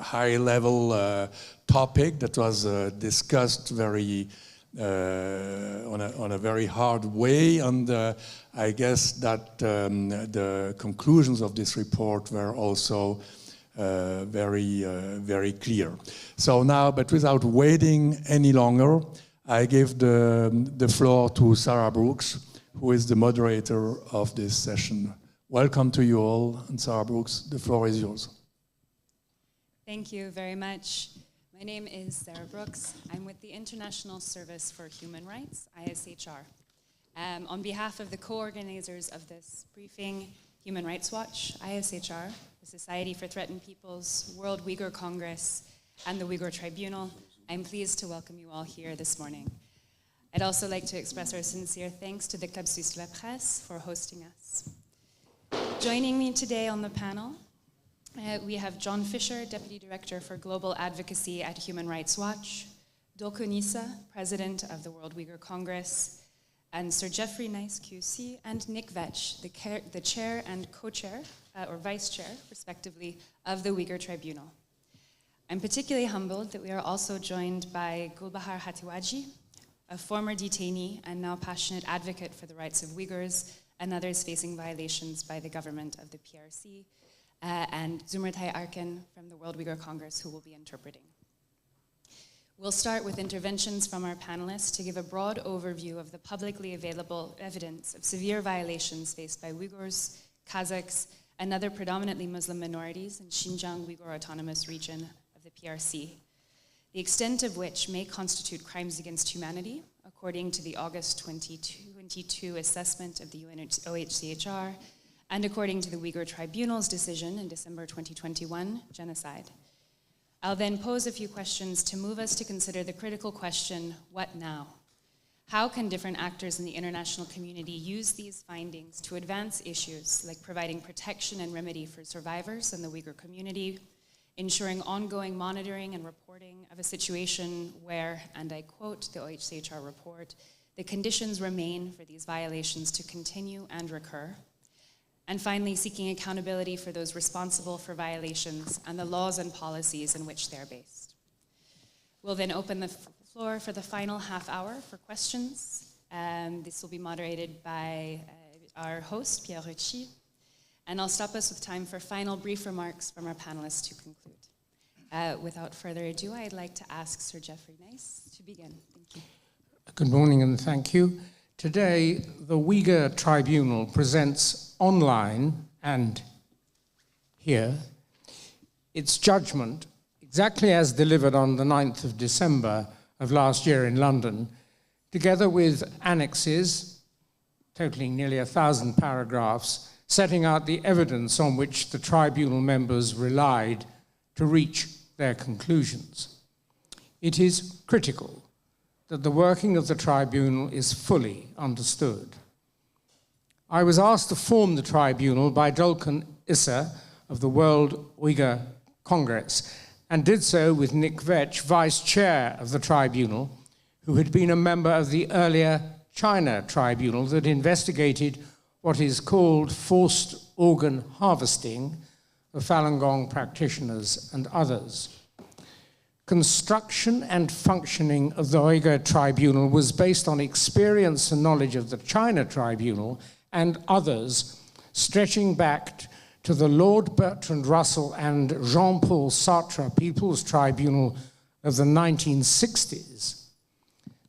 high-level topic that was discussed very on a very hard way, and I guess that the conclusions of this report were also very clear. So now, but without waiting any longer, I give the floor to Sarah Brooks, who is the moderator of this session. Welcome to you all, and Sarah Brooks, the floor is yours. Thank you very much. My name is Sarah Brooks. I'm with the International Service for Human Rights, ISHR. On behalf of the co-organizers of this briefing, Human Rights Watch, ISHR, the Society for Threatened Peoples, World Uyghur Congress, and the Uyghur Tribunal, I'm pleased to welcome you all here this morning. I'd also like to express our sincere thanks to the Club Suisse de la Presse for hosting us. Joining me today on the panel, we have John Fischer, Deputy Director for Global Advocacy at Human Rights Watch, Dolkun Isa, President of the World Uyghur Congress, and Sir Geoffrey Nice QC, and Nick Vetch, the Chair and Co-Chair, or Vice Chair, respectively, of the Uyghur Tribunal. I'm particularly humbled that we are also joined by Gulbahar Hatiwaji, a former detainee and now passionate advocate for the rights of Uyghurs and others facing violations by the government of the PRC, and Zumratai Arkin from the World Uyghur Congress, who will be interpreting. We'll start with interventions from our panelists to give a broad overview of the publicly available evidence of severe violations faced by Uyghurs, Kazakhs, and other predominantly Muslim minorities in Xinjiang Uyghur Autonomous Region of the PRC, the extent of which may constitute crimes against humanity, according to the August 2022 assessment of the OHCHR, and according to the Uyghur Tribunal's decision in December 2021, genocide. I'll then pose a few questions to move us to consider the critical question, what now? How can different actors in the international community use these findings to advance issues like providing protection and remedy for survivors in the Uyghur community, ensuring ongoing monitoring and reporting of a situation where, and I quote the OHCHR report, the conditions remain for these violations to continue and recur, and finally, seeking accountability for those responsible for violations and the laws and policies in which they're based. We'll then open the floor for the final half hour for questions. This will be moderated by our host, Pierre Rucci, and I'll stop us with time for final brief remarks from our panelists to conclude. Without further ado, I'd like to ask Sir Geoffrey Nice to begin. Thank you. Good morning and thank you. Today, the Uyghur Tribunal presents online and here its judgment exactly as delivered on the 9th of December of last year in London, together with annexes totaling nearly 1,000 paragraphs, setting out the evidence on which the tribunal members relied to reach their conclusions. It is critical that the working of the tribunal is fully understood. I was asked to form the tribunal by Dolkun Isa of the World Uyghur Congress, and did so with Nick Vetch, vice chair of the tribunal, who had been a member of the earlier China tribunal that investigated what is called forced organ harvesting of Falun Gong practitioners and others. Construction and functioning of the Uyghur Tribunal was based on experience and knowledge of the China Tribunal and others, stretching back to the Lord Bertrand Russell and Jean-Paul Sartre People's Tribunal of the 1960s,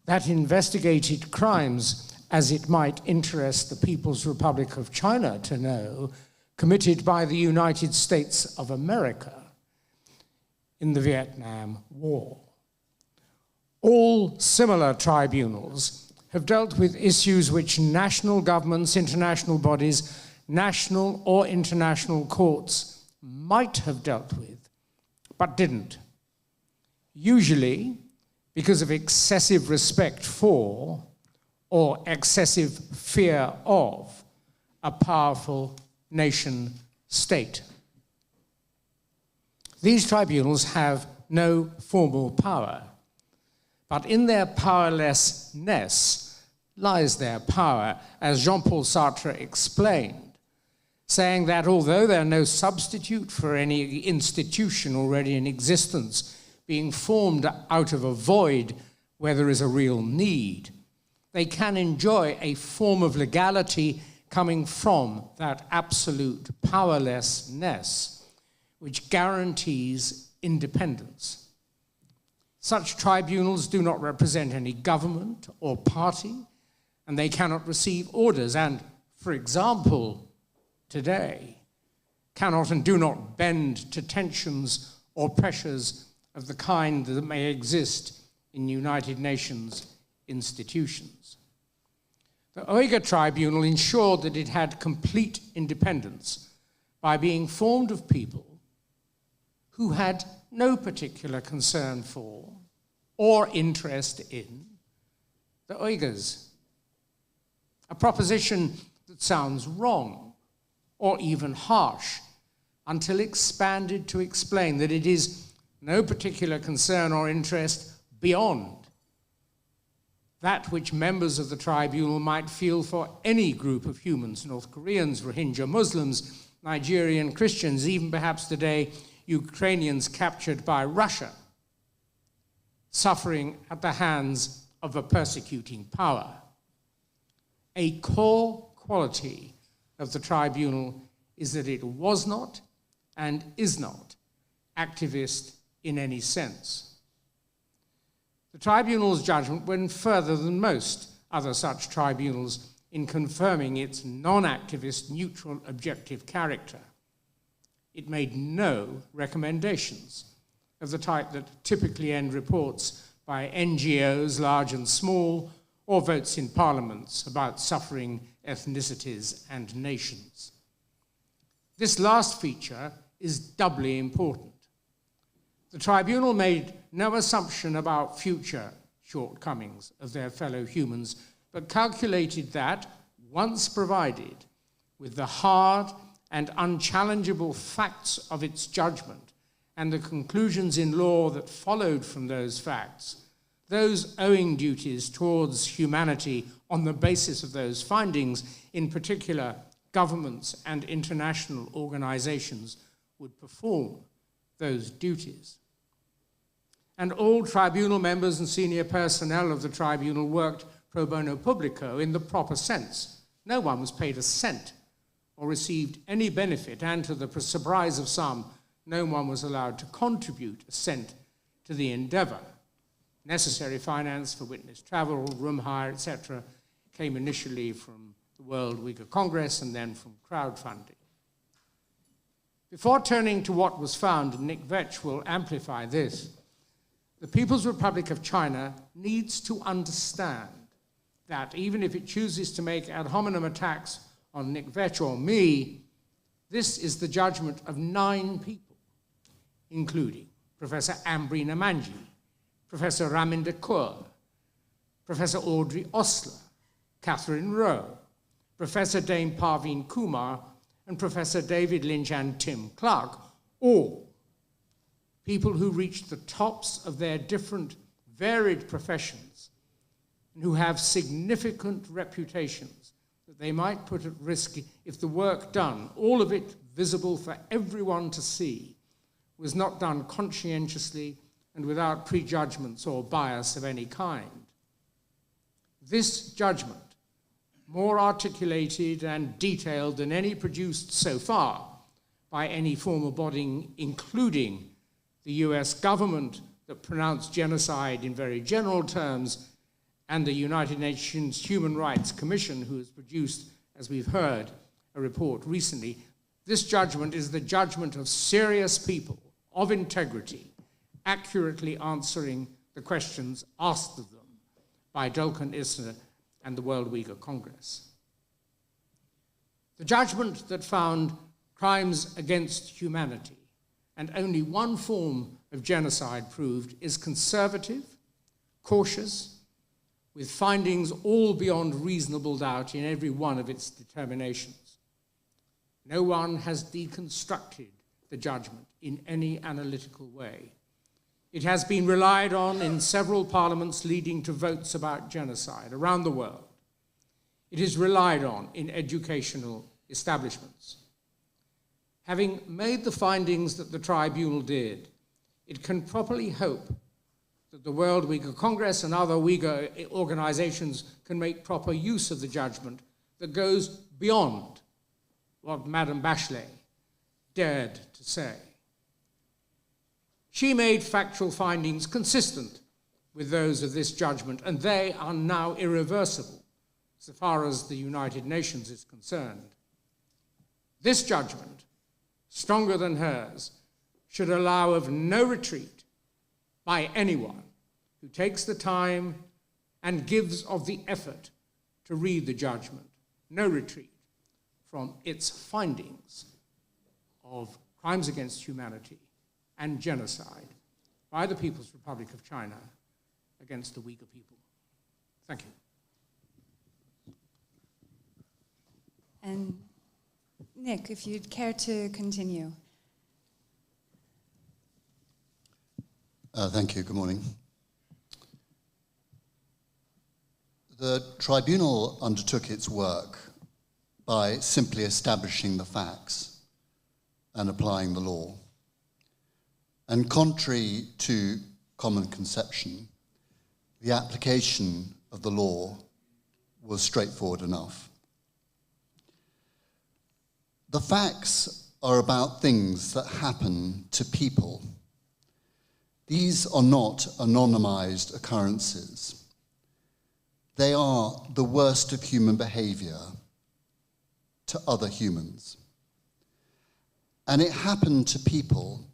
that investigated crimes, as it might interest the People's Republic of China to know, committed by the United States of America in the Vietnam War. All similar tribunals have dealt with issues which national governments, international bodies, national or international courts might have dealt with, but didn't. Usually because of excessive respect for or excessive fear of a powerful nation state. These tribunals have no formal power, but in their powerlessness lies their power, as Jean-Paul Sartre explained. saying that although they're no substitute for any institution already in existence being formed out of a void where there is a real need, they can enjoy a form of legality coming from that absolute powerlessness which guarantees independence. Such tribunals do not represent any government or party, and they cannot receive orders, and, for example, today, cannot and do not bend to tensions or pressures of the kind that may exist in United Nations institutions. The Uyghur Tribunal ensured that it had complete independence by being formed of people who had no particular concern for or interest in the Uyghurs. A proposition that sounds wrong or even harsh until expanded to explain that it is no particular concern or interest beyond that which members of the tribunal might feel for any group of humans, North Koreans, Rohingya Muslims, Nigerian Christians, even perhaps today Ukrainians captured by Russia, suffering at the hands of a persecuting power. A core quality of the tribunal is that it was not and is not activist in any sense. The tribunal's judgment went further than most other such tribunals in confirming its non-activist, neutral, objective character. It made no recommendations of the type that typically end reports by NGOs, large and small, or votes in parliaments about suffering ethnicities and nations. This last feature is doubly important. The tribunal made no assumption about future shortcomings of their fellow humans, but calculated that, once provided with the hard and unchallengeable facts of its judgment and the conclusions in law that followed from those facts, those owing duties towards humanity on the basis of those findings, in particular governments and international organizations, would perform those duties. And all tribunal members and senior personnel of the tribunal worked pro bono publico in the proper sense. No one was paid a cent or received any benefit, and to the surprise of some, no one was allowed to contribute a cent to the endeavor. Necessary finance for witness travel, room hire, etc., came initially from the World Uyghur Congress and then from crowdfunding. Before turning to what was found, and Nick Vetch will amplify this, the People's Republic of China needs to understand that even if it chooses to make ad hominem attacks on Nick Vetch or me, this is the judgment of 9 people, including Professor Ambrina Manji, Professor Raminder Kaur, Professor Audrey Osler, Catherine Rowe, Professor Dame Parveen Kumar, and Professor David Lynch and Tim Clark, all people who reached the tops of their different varied professions and who have significant reputations that they might put at risk if the work done, all of it visible for everyone to see, was not done conscientiously and without prejudgments or bias of any kind. This judgment, more articulated and detailed than any produced so far by any formal body, including the US government that pronounced genocide in very general terms, and the United Nations Human Rights Commission, who has produced, as we've heard, a report recently. This judgment is the judgment of serious people, of integrity, accurately answering the questions asked of them by Dolkun Isa and the World Uyghur Congress. The judgment that found crimes against humanity and only one form of genocide proved is conservative, cautious, with findings all beyond reasonable doubt in every one of its determinations. No one has deconstructed the judgment in any analytical way. It has been relied on in several parliaments leading to votes about genocide around the world. It is relied on in educational establishments. Having made the findings that the tribunal did, it can properly hope that the World Uyghur Congress and other Uyghur organizations can make proper use of the judgment that goes beyond what Madame Bachelet dared to say. She made factual findings consistent with those of this judgment, and they are now irreversible so far as the United Nations is concerned. This judgment, stronger than hers, should allow of no retreat by anyone who takes the time and gives of the effort to read the judgment. No retreat from its findings of crimes against humanity and genocide by the People's Republic of China against the Uyghur people. Thank you. And Nick, if you'd care to continue. Thank you. Good morning. The tribunal undertook its work by simply establishing the facts and applying the law. And contrary to common conception, the application of the law was straightforward enough. The facts are about things that happen to people. These are not anonymized occurrences. They are the worst of human behavior to other humans. And it happened to people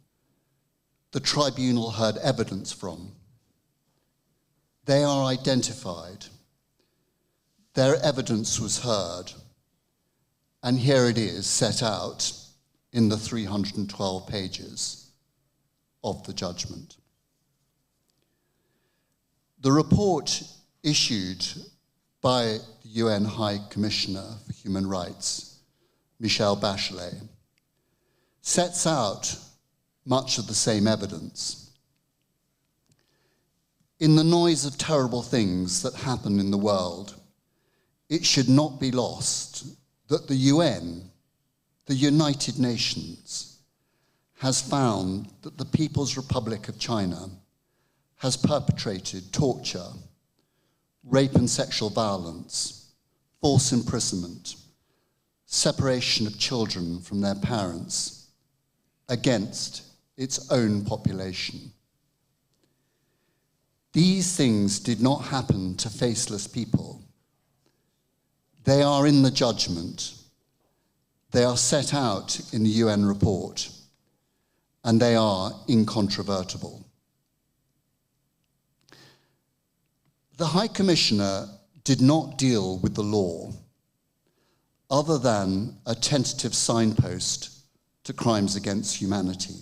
the tribunal heard evidence from. They are identified. Their evidence was heard. And here it is set out in the 312 pages of the judgment. The report issued by the UN High Commissioner for Human Rights, Michelle Bachelet, sets out much of the same evidence. In the noise of terrible things that happen in the world, it should not be lost that the UN, the United Nations, has found that the People's Republic of China has perpetrated torture, rape and sexual violence, false imprisonment, separation of children from their parents against its own population. These things did not happen to faceless people. They are in the judgment. They are set out in the UN report, and they are incontrovertible. The High Commissioner did not deal with the law other than a tentative signpost to crimes against humanity.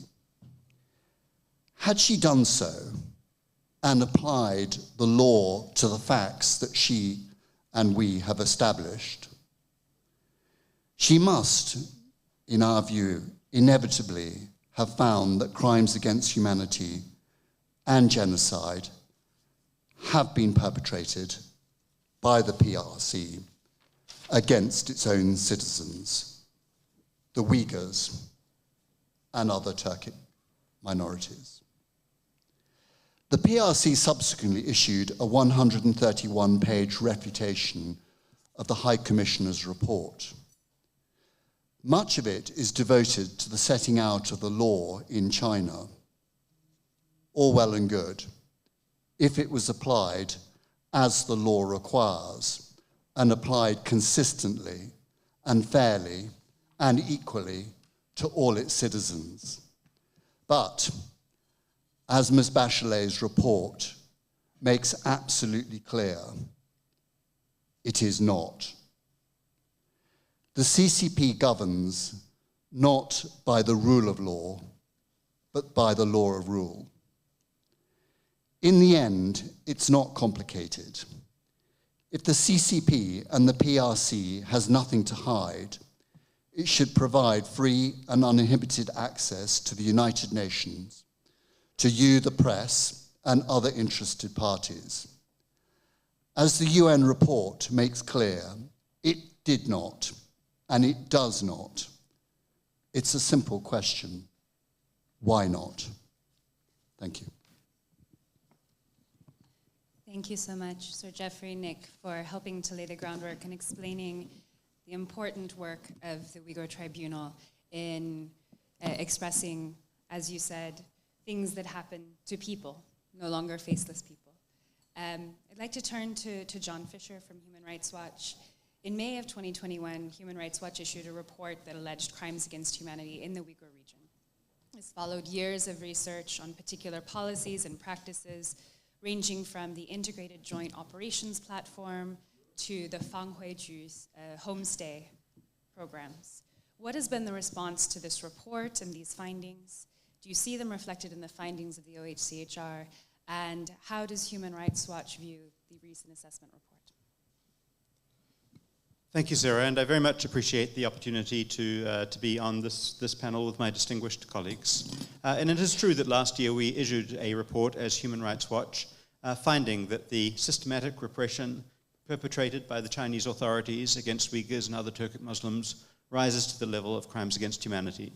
Had she done so and applied the law to the facts that she and we have established, she must, in our view, inevitably have found that crimes against humanity and genocide have been perpetrated by the PRC against its own citizens, the Uyghurs and other Turkic minorities. The PRC subsequently issued a 131-page refutation of the High Commissioner's report. Much of it is devoted to the setting out of the law in China. All well and good, if it was applied as the law requires and applied consistently and fairly and equally to all its citizens. But, as Ms. Bachelet's report makes absolutely clear, it is not. The CCP governs not by the rule of law, but by the law of rule. In the end, it's not complicated. If the CCP and the PRC has nothing to hide, it should provide free and uninhibited access to the United Nations, to you, the press, and other interested parties. As the UN report makes clear, it did not, and it does not, It's a simple question. Why not? Thank you. Thank you so much, Sir Geoffrey Nick, for helping to lay the groundwork and explaining the important work of the Uyghur Tribunal in expressing, as you said, things that happen to people, no longer faceless people. I'd like to turn to John Fischer from Human Rights Watch. In May of 2021, Human Rights Watch issued a report that alleged crimes against humanity in the Uyghur region. This followed years of research on particular policies and practices, ranging from the Integrated Joint Operations Platform to the Fanghuiju's homestay programs. What has been the response to this report and these findings? Do you see them reflected in the findings of the OHCHR? And how does Human Rights Watch view the recent assessment report? Thank you, Sarah, and I very much appreciate the opportunity to be on this panel with my distinguished colleagues. And it is true that last year we issued a report as Human Rights Watch finding that the systematic repression perpetrated by the Chinese authorities against Uyghurs and other Turkic Muslims rises to the level of crimes against humanity.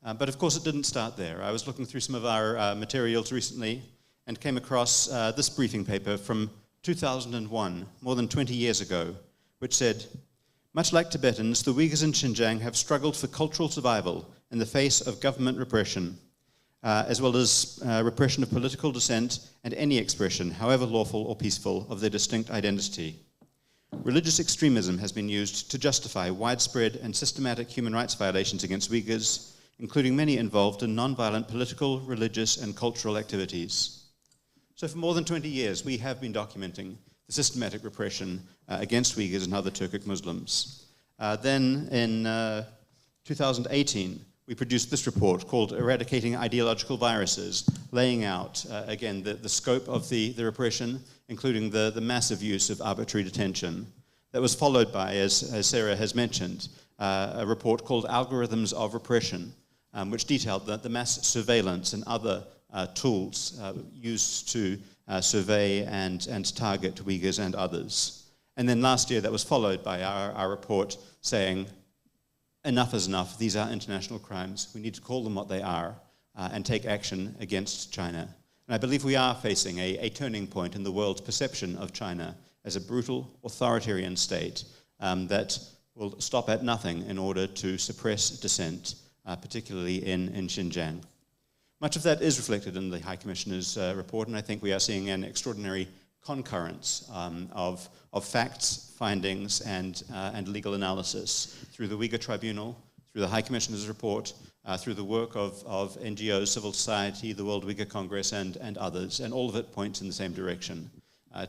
But of course it didn't start there. I was looking through some of our materials recently and came across this briefing paper from 2001, more than 20 years ago, which said, "Much like Tibetans, the Uyghurs in Xinjiang have struggled for cultural survival in the face of government repression, as well as repression of political dissent and any expression, however lawful or peaceful, of their distinct identity. Religious extremism has been used to justify widespread and systematic human rights violations against Uyghurs, including many involved in non-violent political, religious, and cultural activities." So for more than 20 years, we have been documenting the systematic repression against Uyghurs and other Turkic Muslims. Then in 2018, we produced this report called Eradicating Ideological Viruses, laying out, again, the scope of the repression, including the massive use of arbitrary detention. That was followed by, as Sarah has mentioned, a report called Algorithms of Repression, which detailed the mass surveillance and other tools used to survey and target Uyghurs and others. And then last year that was followed by our report saying, enough is enough, these are international crimes, we need to call them what they are and take action against China. And I believe we are facing a turning point in the world's perception of China as a brutal, authoritarian state that will stop at nothing in order to suppress dissent, particularly in Xinjiang. Much of that is reflected in the High Commissioner's report, and I think we are seeing an extraordinary concurrence of facts, findings, and legal analysis through the Uyghur Tribunal, through the High Commissioner's report, through the work of NGOs, civil society, the World Uyghur Congress, and others, and all of it points in the same direction.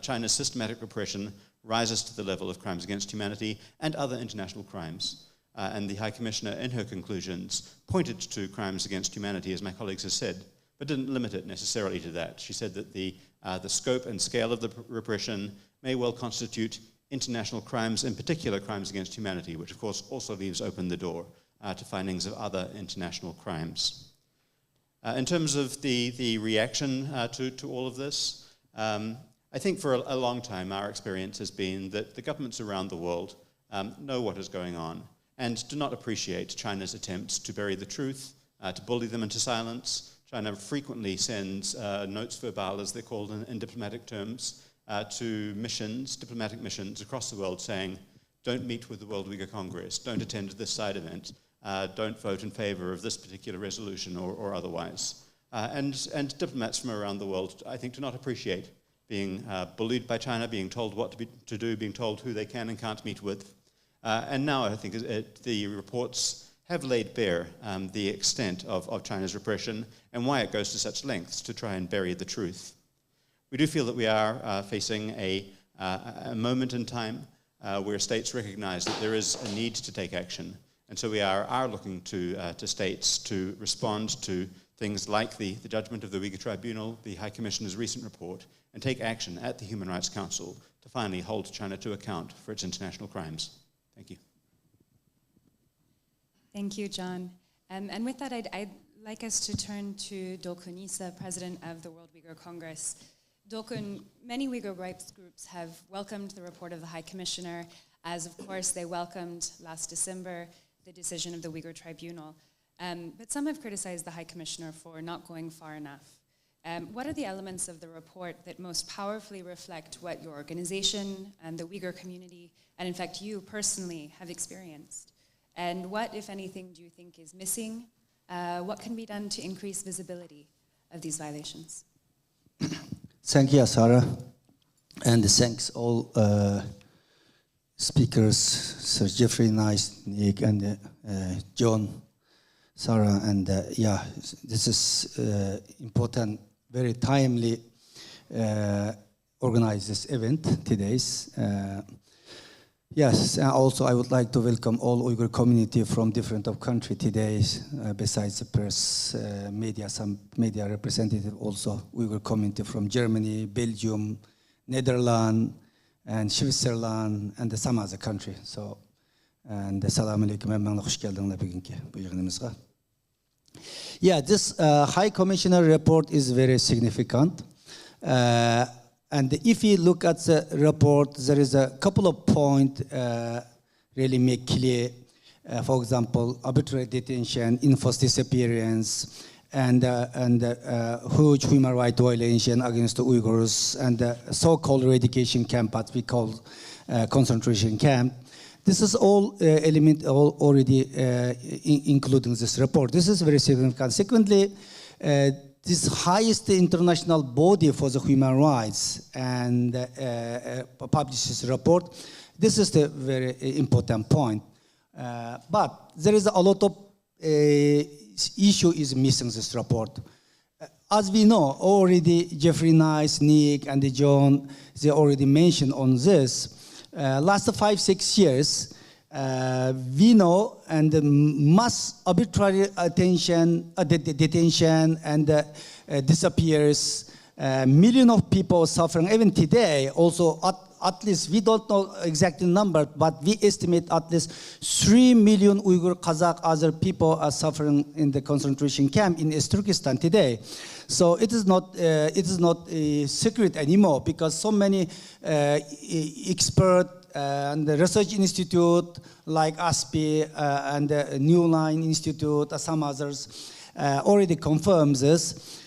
China's systematic repression rises to the level of crimes against humanity and other international crimes. And the High Commissioner, in her conclusions, pointed to crimes against humanity, as my colleagues have said, but didn't limit it necessarily to that. She said that the scope and scale of the repression may well constitute international crimes, in particular crimes against humanity, which of course also leaves open the door to findings of other international crimes. In terms of the reaction to all of this, I think for a long time our experience has been that the governments around the world know what is going on and do not appreciate China's attempts to bury the truth, to bully them into silence. China frequently sends notes verbal, as they're called in diplomatic terms, to missions, diplomatic missions across the world saying, don't meet with the World Uyghur Congress, don't attend this side event, don't vote in favor of this particular resolution or otherwise. And diplomats from around the world, I think, do not appreciate being bullied by China, being told what to do, being told who they can and can't meet with. And now I think the reports have laid bare the extent of China's repression and why it goes to such lengths to try and bury the truth. We do feel that we are facing a moment in time where states recognize that there is a need to take action. And so we are looking to states to respond to things like the judgment of the Uyghur Tribunal, the High Commissioner's recent report, and take action at the Human Rights Council to finally hold China to account for its international crimes. Thank you. Thank you, John. And with that, I'd like us to turn to Dolkun Isa, President of the World Uyghur Congress. Dolkun, many Uyghur rights groups have welcomed the report of the High Commissioner, as of course they welcomed last December the decision of the Uyghur Tribunal. But some have criticized the High Commissioner for not going far enough. What are the elements of the report that most powerfully reflect what your organization and the Uyghur community, and in fact you personally, have experienced? And what, if anything, do you think is missing? What can be done to increase visibility of these violations? Thank you, Sarah, and thanks all speakers, Sir Geoffrey Nice, Nick, and John, Sarah, and yeah, this is important, very timely organize this event today's. Yes, and also I would like to welcome all Uyghur community from different of country today, besides the press, media, some media representative, also Uyghur community from Germany, Belgium, Netherlands, and Switzerland, and some other country. So, and assalamu alaikum, and hoş geldiniz bugünkü bu yığınımıza. Yeah, this High Commissioner report is very significant. And if you look at the report, there is a couple of points really make clear. For example, arbitrary detention, enforced disappearance, and huge human rights violation against the Uyghurs, and the so-called eradication camp, what we call concentration camp. This is all element already including this report. This is very significant. Secondly, this highest international body for the human rights and publishes a report. This is the very important point. But there is a lot of issue is missing this report. As we know already, Geoffrey Nice, Nick, and John, they already mentioned on this. Last 5-6 years, we know and mass arbitrary detention and disappears. Millions of people suffering. Even today, also at least we don't know exact number, but we estimate at least 3 million Uyghur, Kazakh, other people are suffering in the concentration camp in East Turkestan today. So it is not a secret anymore, because so many experts and the research institute like ASPI and the New Line Institute, some others already confirms this.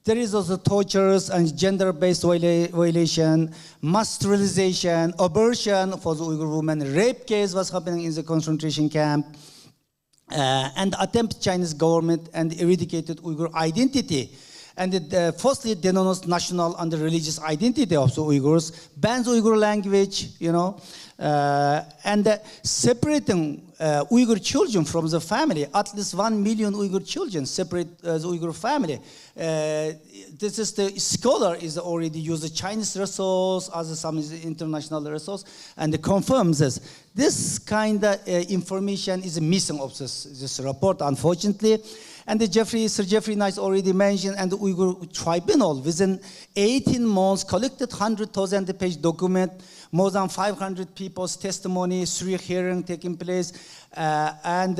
There is also tortures and gender-based violation, mass sterilization, abortion for the Uyghur women, rape case was happening in the concentration camp, and attempt Chinese government and eradicated Uyghur identity. And it falsely denounces national and religious identity of the Uyghurs, bans Uyghur language, and separating Uyghur children from the family. At least 1 million Uyghur children separate the Uyghur family. This is the scholar is already used the Chinese resource as some international resource, and it confirms this. This kind of information is missing of this report, unfortunately. And Sir Geoffrey Nice already mentioned, and the Uyghur Tribunal within 18 months collected 100,000-page document, more than 500 people's testimony, 3 hearings taking place, and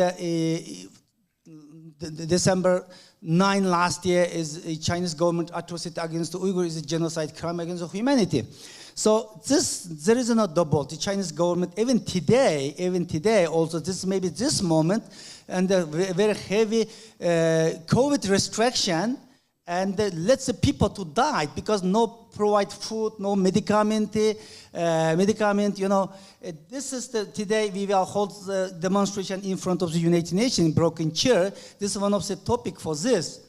December 9 last year is a Chinese government atrocity against the Uyghur is a genocide crime against humanity. So there is no double. The Chinese government, even today, also maybe this moment, and the very heavy COVID restriction, and lets the people to die because no provide food, no medicament. This is today we will hold the demonstration in front of the United Nations in Broken Chair. This is one of the topic for this.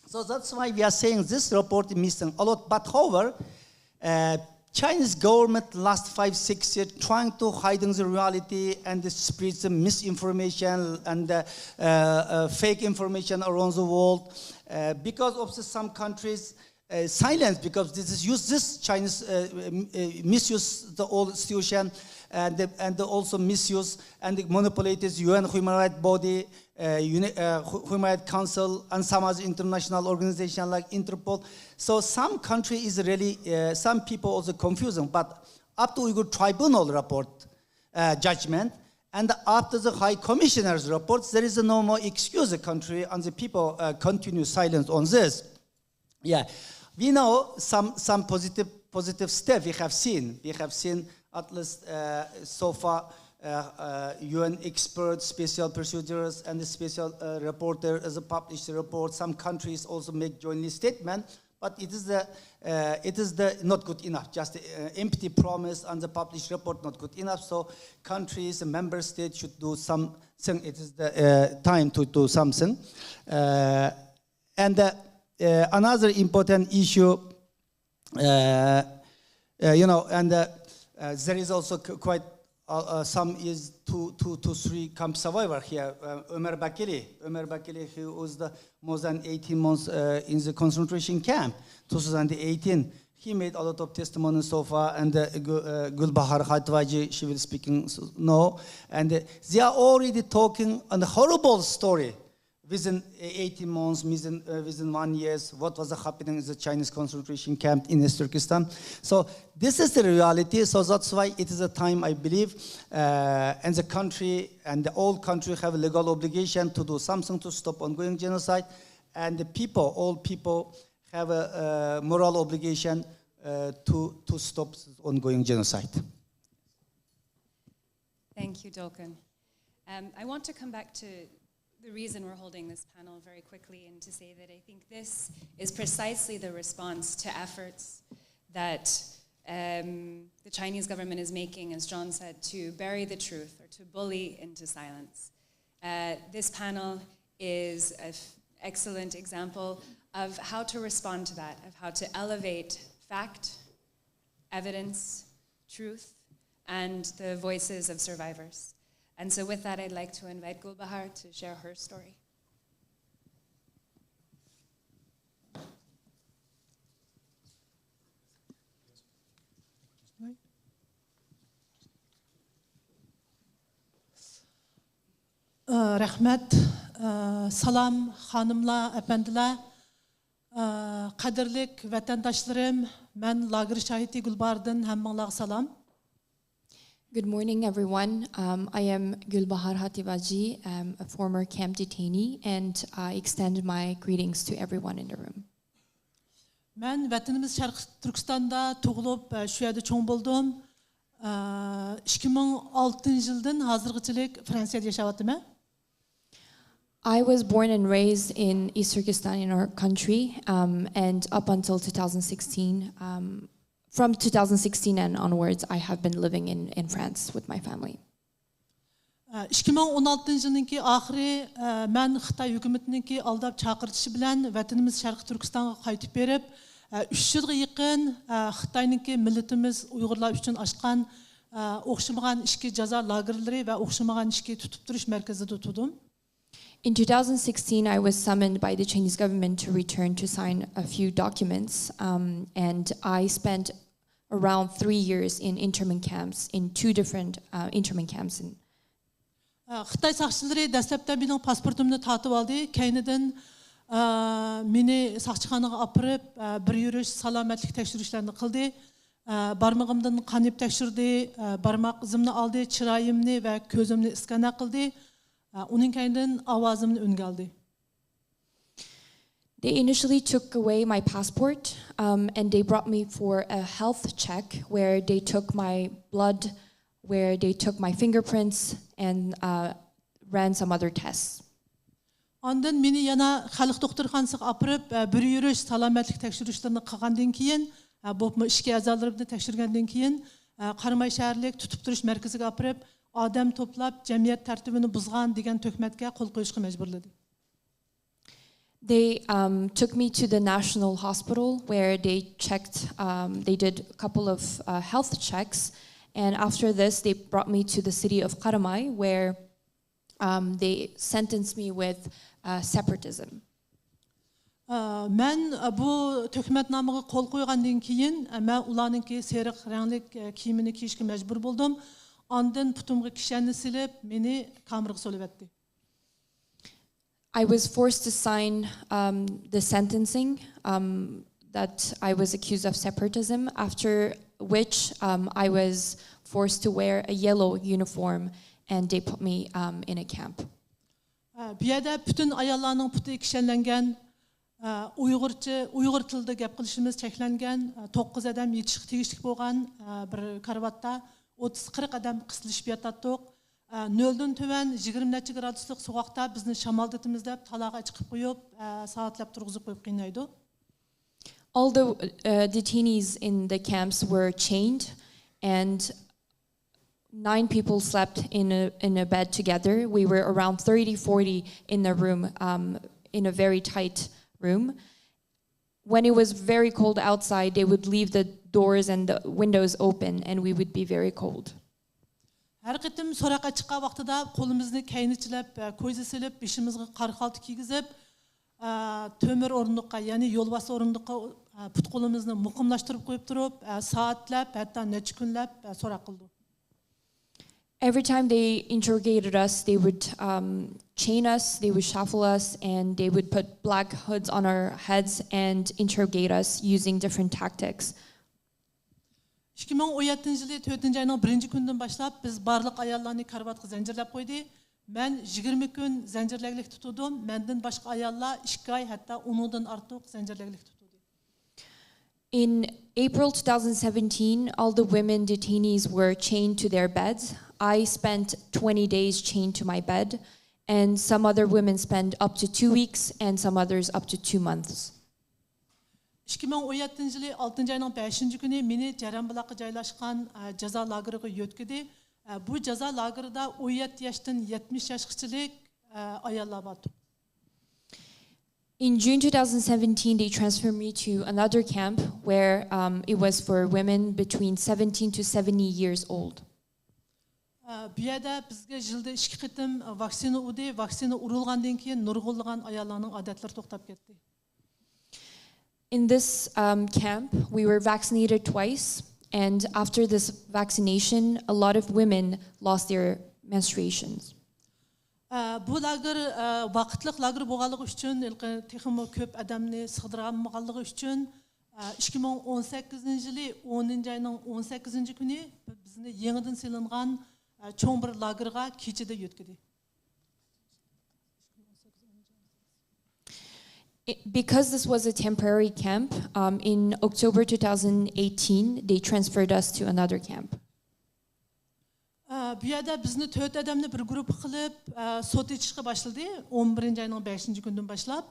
So that's why we are saying this report is missing a lot. But however, Chinese government last 5-6 years trying to hide the reality and spread some misinformation and fake information around the world because of some countries silence, because this Chinese misuse the old institution and also misuse and manipulate this UN human rights body, Human Rights Council, and some other international organizations like Interpol. So some country is really, some people also confusing, but up to Uyghur Tribunal report judgment, and after the High Commissioner's reports, there is no more excuse the country, and the people continue silence on this. Yeah, we know some positive step we have seen. We have seen at least so far UN experts, special prosecutors, and the special reporter as a published report. Some countries also make jointly statement, but it is the not good enough. Just empty promise and the published report not good enough. So countries and member states should do something. It is the time to do something. And another important issue, there is also quite some is 2 to 3 camp survivor here. Ömer Bakili, who was more than 18 months in the concentration camp, 2018. He made a lot of testimony so far, and Gulbahar Hatiwaji, she will speak now. And they are already talking on the horrible story within 18 months, within 1 year, what was happening in the Chinese concentration camp in East Turkestan. So this is the reality, so that's why it is a time, I believe, and the country and the old country have a legal obligation to do something to stop ongoing genocide, and the people, all people, have a moral obligation to stop ongoing genocide. Thank you, Dolkun. I want to come back to the reason we're holding this panel very quickly, and to say that I think this is precisely the response to efforts that the Chinese government is making, as John said, to bury the truth or to bully into silence. This panel is an excellent example of how to respond to that, of how to elevate fact, evidence, truth, and the voices of survivors. And so with that, I'd like to invite Gulbahar to share her story. Rahmet, salam, hanımlar, efendiler, kadirlik vatandaşlarım, ben lager şahidi Gulbahar'dan hemmanlar salam. Good morning, everyone. I am Gulbahar Hatiwaji, a former camp detainee, and I extend my greetings to everyone in the room. Ben vatanımız Şarkı Türkistan'da doğulup şu yerde çoğun buldum. 2006 yıldan hazırlıkçılık Fransa'da yaşadım. I was born and raised in East Turkestan in our country, and up until 2016, from 2016 and onwards, I have been living in France with my family. 2016 yılınki ahiri ben Xitay hükümetinin aldap çağırtışı bilen vatanımız Şarkı Türkistan'a kayıtıp berip 3 yılga yakın Xitay'nınki milletimiz Uygurlar üçün açқан oxşamagan işki caza lagerleri ve oxşamagan işki tutup duruş merkezinde tutudum. In 2016, I was summoned by the Chinese government to return to sign a few documents, and I spent around 3 years in internment camps, in 2 different internment camps. Xitay saqçıları dastlabda benim pasportumni tatib oldi. Keyniden meni saqçıxonaga apirib bir yurish salomatlik tekshirishlarni qildi. Barmog'imdan qanib tekshirdi, barmoq izimni oldi, chiroyimni va ko'zimni iskana qildi. Uning keyinden ovozimni o'nga oldi. They initially took away my passport, and they brought me for a health check where they took my blood, where they took my fingerprints, and ran some other tests. Ondan meni yana xalq doktorxonasiga apirib bir yurish salomatlik tekshirishlarini qilgandan keyin, bu ishki a'zolarimni tekshirgandan keyin Qaramay shaharlik tutib turish markaziga apirib odam to'plab jamiyat tartibini buzgan degan tuhmatga qo'l qo'yishga majburladi. They took me to the national hospital where they checked, they did a couple of health checks, and after this they brought me to the city of Qaramay where they sentenced me with separatism. Men bu tuhmatnomaga qo'l qo'ygandan keyin men ularningki seriq ranglik kiyimini kiyishga majbur bo'ldim. Ondan putumga kishanni silib meni kameraga solib. I was forced to sign the sentencing that I was accused of separatism, after which I was forced to wear a yellow uniform and they put me in a camp. Bu yerda bütün ayollarning puti kishanlangan, Uyghur tilida gap qilishimiz cheklangan, 9 odam yetishga tegishli bo'lgan bir karvatda 30-40 odam qisilishib yotadi. Nölden töven 20 neçe gradusluq soğukta bizni şamaldatımız dep talağa çıkıp koyup saatlap turguzup koyup qiynaydı. All the detainees in the camps were chained, and 9 people slept in a bed together. We were around 30-40 in the room, in a very tight room. When it was very cold outside, they would leave the doors and the windows open, and we would be very cold. Her qitim soraqa çıqqa vaqtida qo'limizni kaynichilab, ko'za silib, beshimizga qarxaltı kiygizib, tömür orunduqqa, ya'ni yo'lbasi orunduqqa put qo'limizni muqimlashtirib qo'yib turib, soatlab, hatto necha kunlab so'roq qildi. Every time they interrogated us, they would chain us, they would shuffle us, and they would put black hoods on our heads and interrogate us using different tactics. 2017 yılı 4. ayının 1. gündən başlap biz barlıq ayallarını karvatqa zincirlab qo'ydi. Men 20 kun zincirlaglik tutdim. Mendan boshqa ayollar 2 ay hatta 10dan ortiq zincirlaglik tutdi. In April 2017, all the women detainees were chained to their beds. I spent 20 days chained to my bed, and some other women spent up to 2 weeks, and some others up to 2 months. 2017 yılı 6. ayının 5. günü meni Jaranbulaqqa joylashgan jazo lageriga yo'tkidi. Bu jazo lagerida 17 yoshdan 70 yoshgacha ayollar bor. In June 2017, they transferred me to another camp where it was for women between 17 to 70 years old. Bu yerda bizga yilda 2 qitim vaksina urdi. Vaksina urilgandan keyin nurg'unlagan ayollarning odatlari to'xtab ketdi. In this camp, we were vaccinated twice, and after this vaccination, a lot of women lost their menstruations. Bu lager vaqtliq lager bo'lganligi uchun, texmo ko'p odamni sig'dirganligi uchun 2018 yılı 10. ayının 18 günü bizni yangidan silingan cho'ng bir lagerga kechida yo'tkadi. Because this was a temporary camp, in October 2018, they transferred us to another camp. Bu yerda bizni 4 odamni bir guruh qilib sot etishga boshladi 11 ayning 5 kundan boshlab.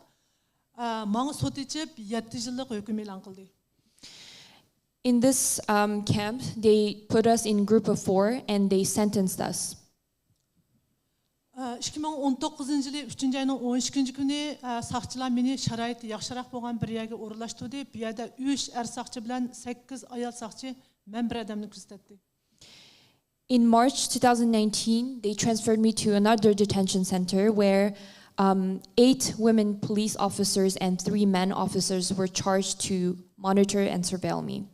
Menga sot etib 7 yillik hukm e'lon qildi. In this camp, they put us in group of 4 and they sentenced us. 2019 yılı 3. ayının 12 günü saqchilar meni sharoiti yaxshiroq bo'lgan bir yerga o'rinlashtirdi. Bu yerda 3 er saqchi bilan 8 ayol saqchi men bir odamni kuzatdi. In March 2019, they transferred me to another detention center where 8 women police officers and 3 men officers were charged to monitor and surveil me.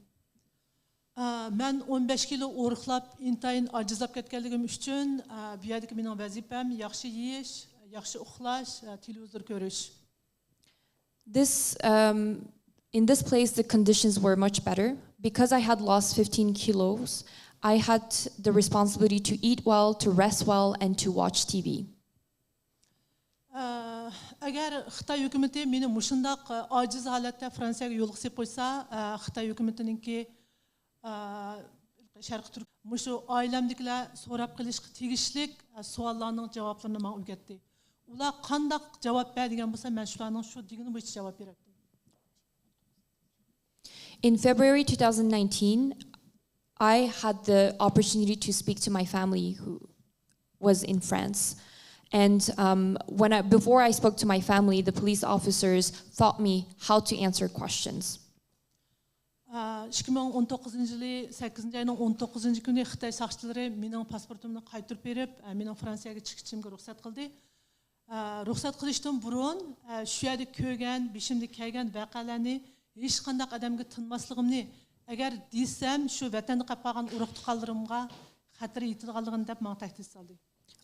Men 15 kilo o'riqlab, intayin ajizlab ketganligim uchun bu yerdagi mening vazifam yaxshi yeyish, yaxshi uxlash, televizor ko'rish. In this place, the conditions were much better. Because I had lost 15 kilos, I had the responsibility to eat well, to rest well, and to watch TV. Agar Xitoy hukumati meni mushundaq ojiz holatda Fransiyaga yo'l qisib qo'ysa, Xitoy hukumatiningki Sharq Turk mushu oilamdagilar so'rab qilishga tegishlik savollarning javoblarini men o'rgatdi. Ular qanday javob beradigan bo'lsa, men shularning shu degani bo'yicha javob berdim. In February 2019, I had the opportunity to speak to my family who was in France. And before I spoke to my family, the police officers taught me how to answer questions. 2019 yılı 8. ayının 19 günü Xitoy saqchilari mening pasportimni qaytarib berib, mening Fransiyaga chiqishimga ruxsat qildi. Ruxsat qilishdan burun shu yerda ko'rgan, beshimda kelgan voqealarni hech qanday odamga tinmasligimni, agar desam shu vatanda qolib qolgan urug' tuqqanlarimga xatar yetadiganligini deb menga tahdid soldi.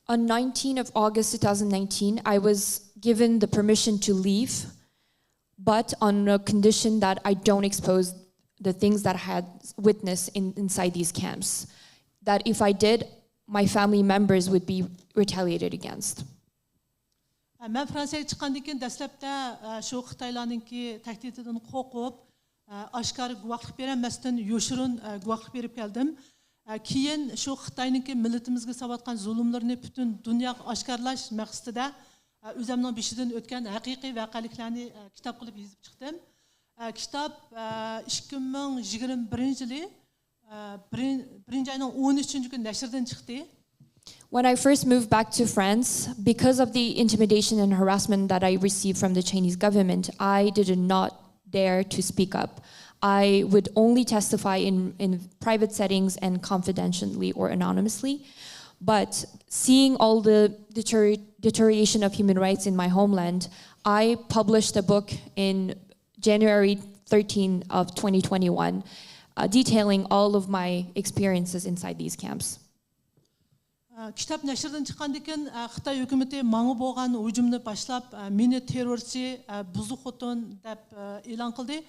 On 19 of August 2019, I was given the permission to leave, but on a condition that I don't expose the things that I had witnessed inside these camps. That if I did, my family members would be retaliated against. Men Fransiyaga chiqqandan keyin dastlabda shu Xitoylarningki tahdididan qo'rqib, oshkor guvohlik bermasdan yoshirin guvohlik berib keldim. Keyin shu Xitoyniki millatimizga savatgan zulmlarni butun dunyoga oshkorlash maqsadida o'zimning beshidan o'tgan haqiqiy voqeliklarni kitob qilib yozib chiqdim. Kitob 2021 yili 1-oyning 13-kuni nashrdan chiqdi. When I first moved back to France, because of the intimidation and harassment that I received from the Chinese government, I did not dare to speak up. I would only testify in private settings and confidentially or anonymously. But seeing all the deterioration of human rights in my homeland, I published a book in January 13 of 2021, detailing all of my experiences inside these camps. Kitap nashrdan chiqqandan keyin Xitoy hukumatı manga bo'lgan hujumni boshlab, meni terrorchi, buzuq xotin deb e'lon qildi.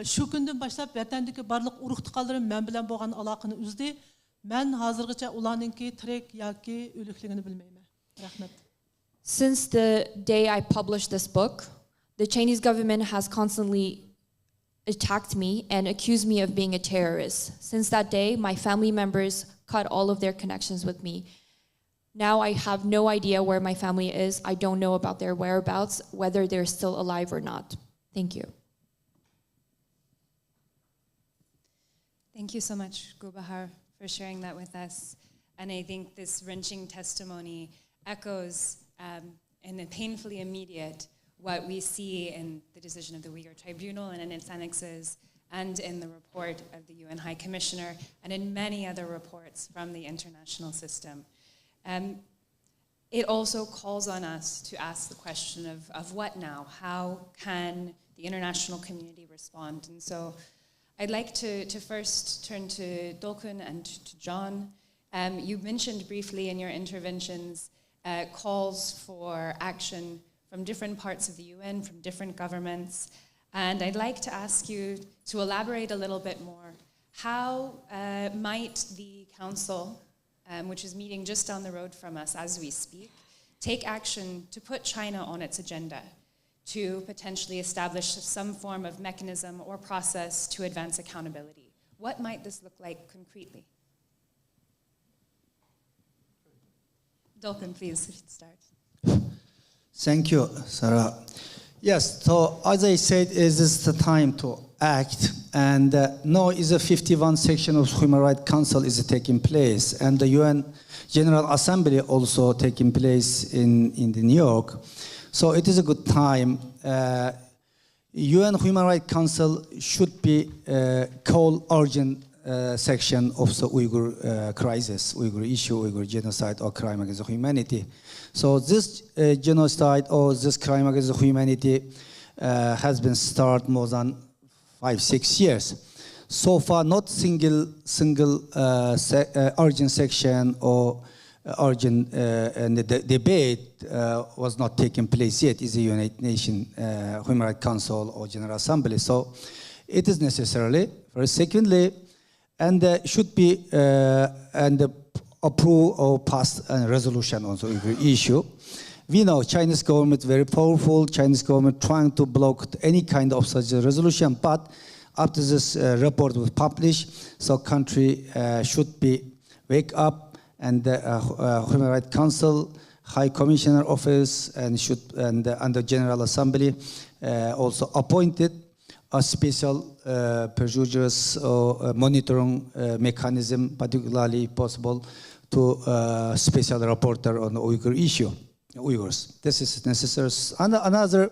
Shu kundan boshlab vatandagi barliq urug' tuqqanlarim men bilan bo'lgan aloqani uzdi. Men hozirgacha ularningki tirik yoki o'likligini bilmayman. Rahmat. Since the day I published this book, the Chinese government has constantly attacked me and accused me of being a terrorist. Since that day, my family members cut all of their connections with me. Now I have no idea where my family is. I don't know about their whereabouts, whether they're still alive or not. Thank you. Thank you so much, Gulbahar, for sharing that with us. And I think this wrenching testimony echoes in a painfully immediate what we see in the decision of the Uyghur Tribunal and in its annexes and in the report of the UN High Commissioner and in many other reports from the international system. It also calls on us to ask the question of what now? How can the international community respond? And so I'd like to first turn to Dolkun and to John. You mentioned briefly in your interventions calls for action from different parts of the UN, from different governments. And I'd like to ask you to elaborate a little bit more. How might the Council, which is meeting just down the road from us as we speak, take action to put China on its agenda, to potentially establish some form of mechanism or process to advance accountability? What might this look like concretely? Dolkun, please start. Thank you, Sarah. Yes, so as I said, is this the time to act? And now is a 51 section of Human Rights Council is taking place, and the UN General Assembly also taking place in New York. So it is a good time. UN Human Rights Council should be called urgent section of the Uyghur crisis, Uyghur issue, Uyghur genocide or crime against humanity. So this genocide or this crime against humanity has been started more than 5-6 years. So far, not single urgent section or urgent debate was not taking place yet. Is the United Nations Human Rights Council or General Assembly. So it is necessarily. First, secondly, and should be and approve or pass a resolution on the Uyghur issue. We know Chinese government very powerful. Chinese government trying to block any kind of such a resolution. But after this report was published, so country should be wake up, and the Human Rights Council, High Commissioner Office, and the General Assembly also appointed a special procedures or monitoring mechanism, particularly possible to special reporter on the Uyghur issue, Uyghurs. This is necessary. And another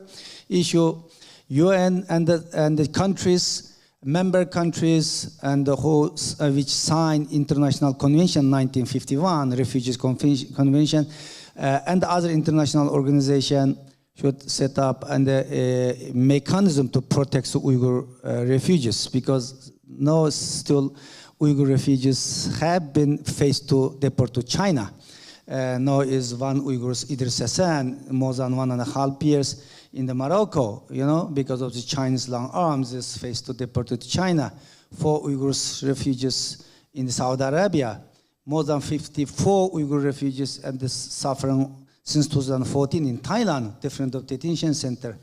issue, UN and the countries, member countries, and the whole which signed International Convention 1951, Refugees Convention, and other international organization should set up and a mechanism to protect the Uyghur refugees, because now still Uyghur refugees have been faced to deport to China. Now is one Uyghurs, Idris Hassan, more than 1.5 years in the Morocco, because of the Chinese long arms, is faced to deport to China. 4 Uyghurs refugees in Saudi Arabia, more than 54 Uyghur refugees and suffering since 2014 in Thailand, different detention center.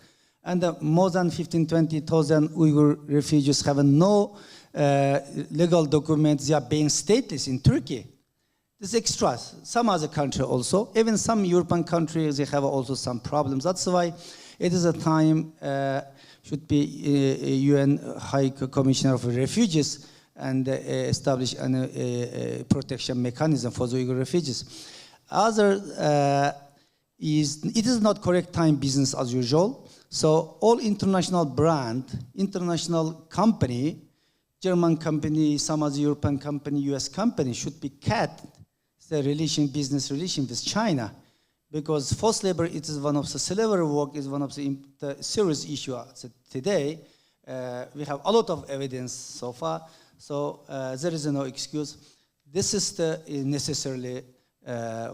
And more than 15,000 to 20,000 Uyghur refugees have no legal documents, they are being stateless in Turkey. This is extra. Some other country also, even some European countries, they have also some problems. That's why it is a time, should be UN High Commissioner for Refugees and establish a protection mechanism for the Uyghur refugees. Other it is not correct time business as usual. So all international brand, international company, German company, some other European company, US company should be cut the business relation with China, because forced labor, it is one of the slavery work is one of the serious issues today. We have a lot of evidence so far, so there is no excuse. This is necessarily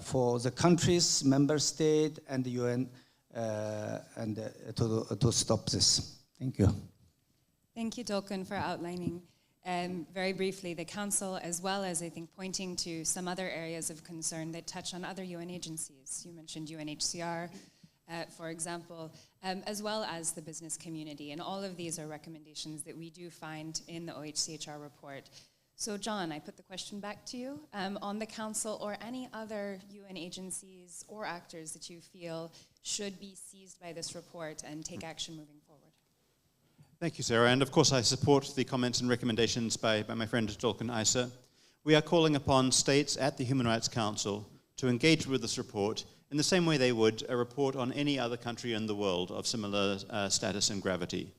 for the countries, member state, and the UN, to stop this. Thank you. Thank you, Dolkun, for outlining very briefly the Council, as well as, I think, pointing to some other areas of concern that touch on other UN agencies. You mentioned UNHCR, for example, as well as the business community. And all of these are recommendations that we do find in the OHCHR report. So, John, I put the question back to you on the Council or any other UN agencies or actors that you feel should be seized by this report and take action moving forward. Thank you, Sarah. And of course, I support the comments and recommendations by my friend Dolkun Isa. We are calling upon states at the Human Rights Council to engage with this report in the same way they would a report on any other country in the world of similar status and gravity.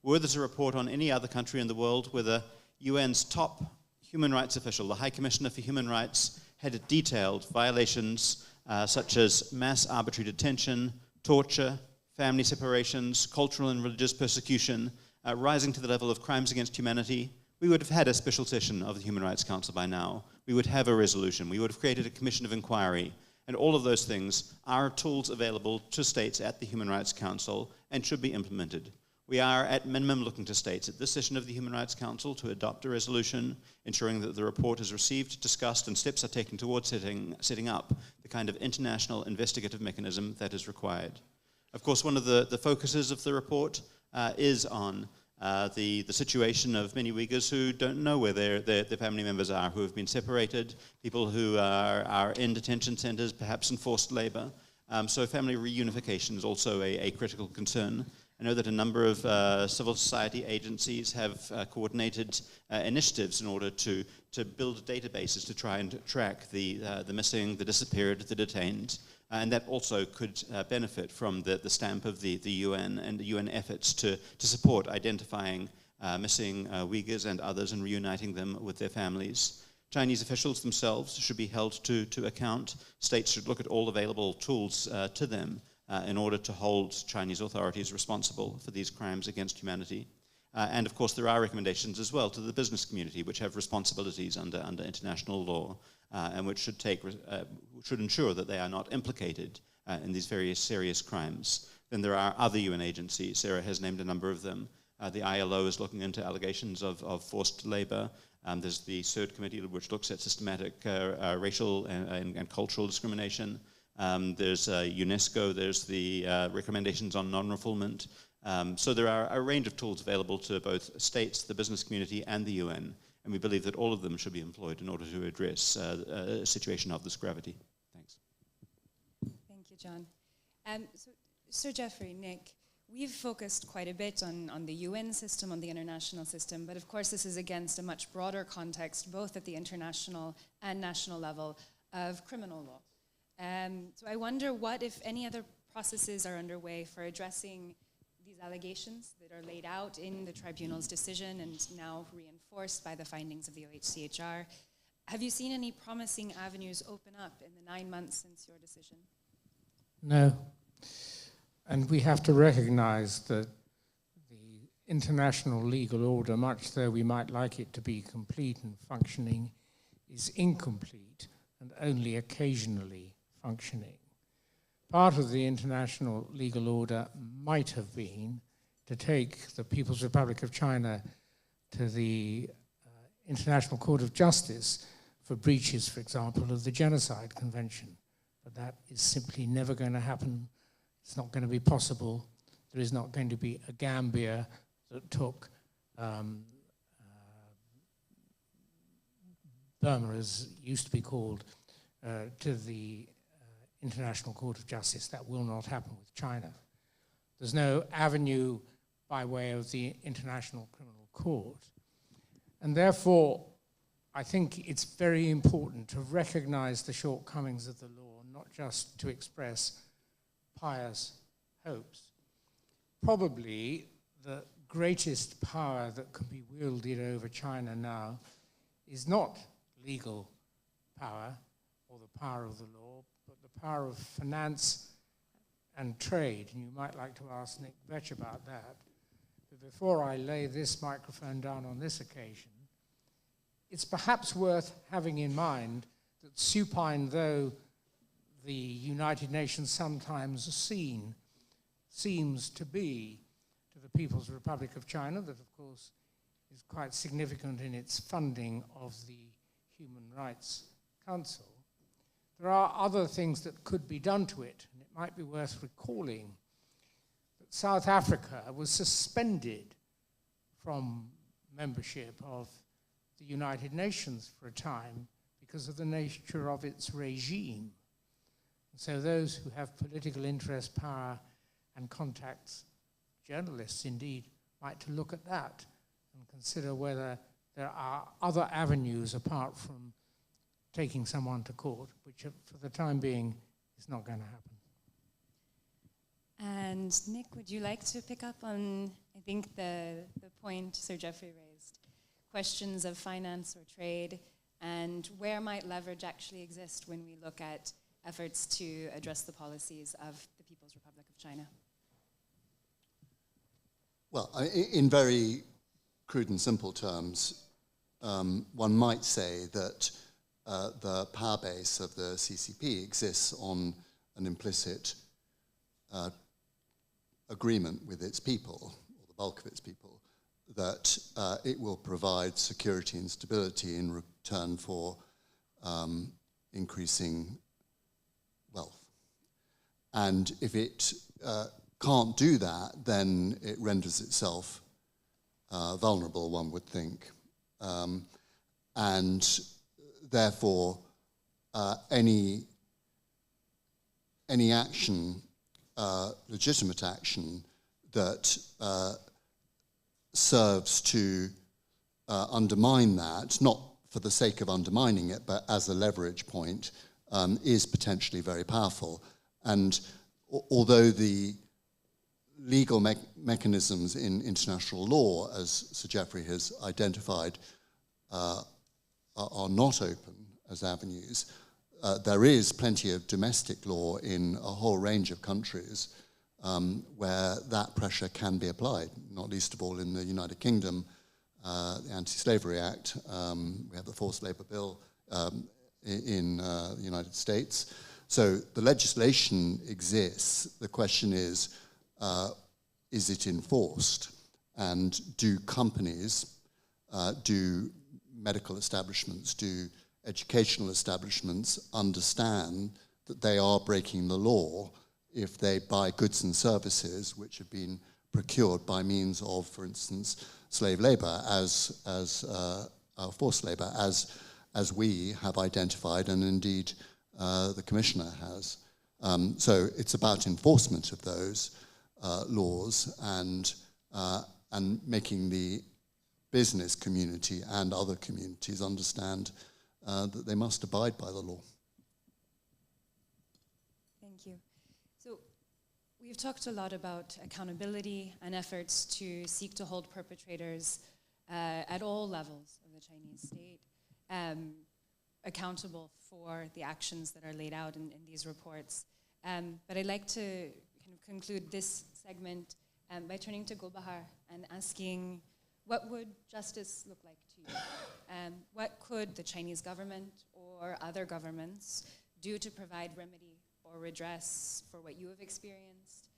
Were this a report on any other country in the world where the UN's top human rights official, the High Commissioner for Human Rights, had detailed violations such as mass arbitrary detention, torture, family separations, cultural and religious persecution, rising to the level of crimes against humanity, we would have had a special session of the Human Rights Council by now. We would have a resolution. We would have created a commission of inquiry. And all of those things are tools available to states at the Human Rights Council and should be implemented. We are at minimum looking to states at this session of the Human Rights Council to adopt a resolution, ensuring that the report is received, discussed, and steps are taken towards setting up the kind of international investigative mechanism that is required. Of course, one of the focuses of the report is on the situation of many Uyghurs who don't know where their family members are, who have been separated, people who are in detention centers, perhaps in forced labor. So family reunification is also a critical concern. I know that a number of civil society agencies have coordinated initiatives in order to build databases to try and track the missing, the disappeared, the detained. And that also could benefit from the stamp of the UN and the UN efforts to support identifying missing Uyghurs and others and reuniting them with their families. Chinese officials themselves should be held to account. States should look at all available tools to them in order to hold Chinese authorities responsible for these crimes against humanity. And of course, there are recommendations as well to the business community, which have responsibilities under international law, and which should ensure that they are not implicated in these various serious crimes. Then there are other UN agencies. Sarah has named a number of them. The ILO is looking into allegations of forced labor. There's the CERD committee, which looks at systematic racial and cultural discrimination. There's UNESCO. There's the recommendations on non-refoulement. So there are a range of tools available to both states, the business community, and the UN. And we believe that all of them should be employed in order to address a situation of this gravity. Thanks. Thank you, John. So, Sir Geoffrey, Nick, we've focused quite a bit on the UN system, on the international system, but of course this is against a much broader context, both at the international and national level, of criminal law. So I wonder what, if any, other processes are underway for addressing these allegations that are laid out in the tribunal's decision and now reinforced by the findings of the OHCHR. Have you seen any promising avenues open up in the 9 months since your decision? No. And we have to recognize that the international legal order, much though we might like it to be complete and functioning, is incomplete and only occasionally functioning. Part of the international legal order might have been to take the People's Republic of China to the International Court of Justice for breaches, for example, of the Genocide Convention. But that is simply never going to happen. It's not going to be possible. There is not going to be a Gambia that took Burma, as it used to be called, to the International Court of Justice. That will not happen with China. There's no avenue by way of the International Criminal Court. And therefore, I think it's very important to recognize the shortcomings of the law, not just to express pious hopes. Probably the greatest power that can be wielded over China now is not legal power or the power of the law, but the power of finance and trade. And you might like to ask Nick Vetch about that. But before I lay this microphone down on this occasion, it's perhaps worth having in mind that supine though the United Nations sometimes seems to be to the People's Republic of China, that of course is quite significant in its funding of the Human Rights Council, there are other things that could be done to it, and it might be worth recalling that South Africa was suspended from membership of the United Nations for a time because of the nature of its regime. And so those who have political interest, power, and contacts, journalists indeed, might to look at that and consider whether there are other avenues apart from taking someone to court, which for the time being is not going to happen. And Nick, would you like to pick up on, I think, the point Sir Geoffrey raised, questions of finance or trade, and where might leverage actually exist when we look at efforts to address the policies of the People's Republic of China? Well, in very crude and simple terms, one might say that the power base of the CCP exists on an implicit agreement with its people, or the bulk of its people, that it will provide security and stability in return for increasing wealth. And if it can't do that, then it renders itself vulnerable, one would think. And therefore, any action, legitimate action, that serves to undermine that, not for the sake of undermining it, but as a leverage point, is potentially very powerful. And although the legal mechanisms in international law, as Sir Geoffrey has identified, are not open as avenues, there is plenty of domestic law in a whole range of countries where that pressure can be applied, not least of all in the United Kingdom, the Anti-Slavery Act, we have the Forced Labour Bill in the United States. So the legislation exists. The question is it enforced? And do companies, do medical establishments, do educational establishments understand that they are breaking the law if they buy goods and services which have been procured by means of, for instance, slave labor as forced labor, as we have identified, and indeed the Commissioner has. So it's about enforcement of those laws and making the business community and other communities understand that they must abide by the law. Thank you. So we've talked a lot about accountability and efforts to seek to hold perpetrators at all levels of the Chinese state accountable for the actions that are laid out in these reports. But I'd like to kind of conclude this segment by turning to Gulbahar and asking, what would justice look like to you? What could the Chinese government or other governments do to provide remedy or redress for what you have experienced,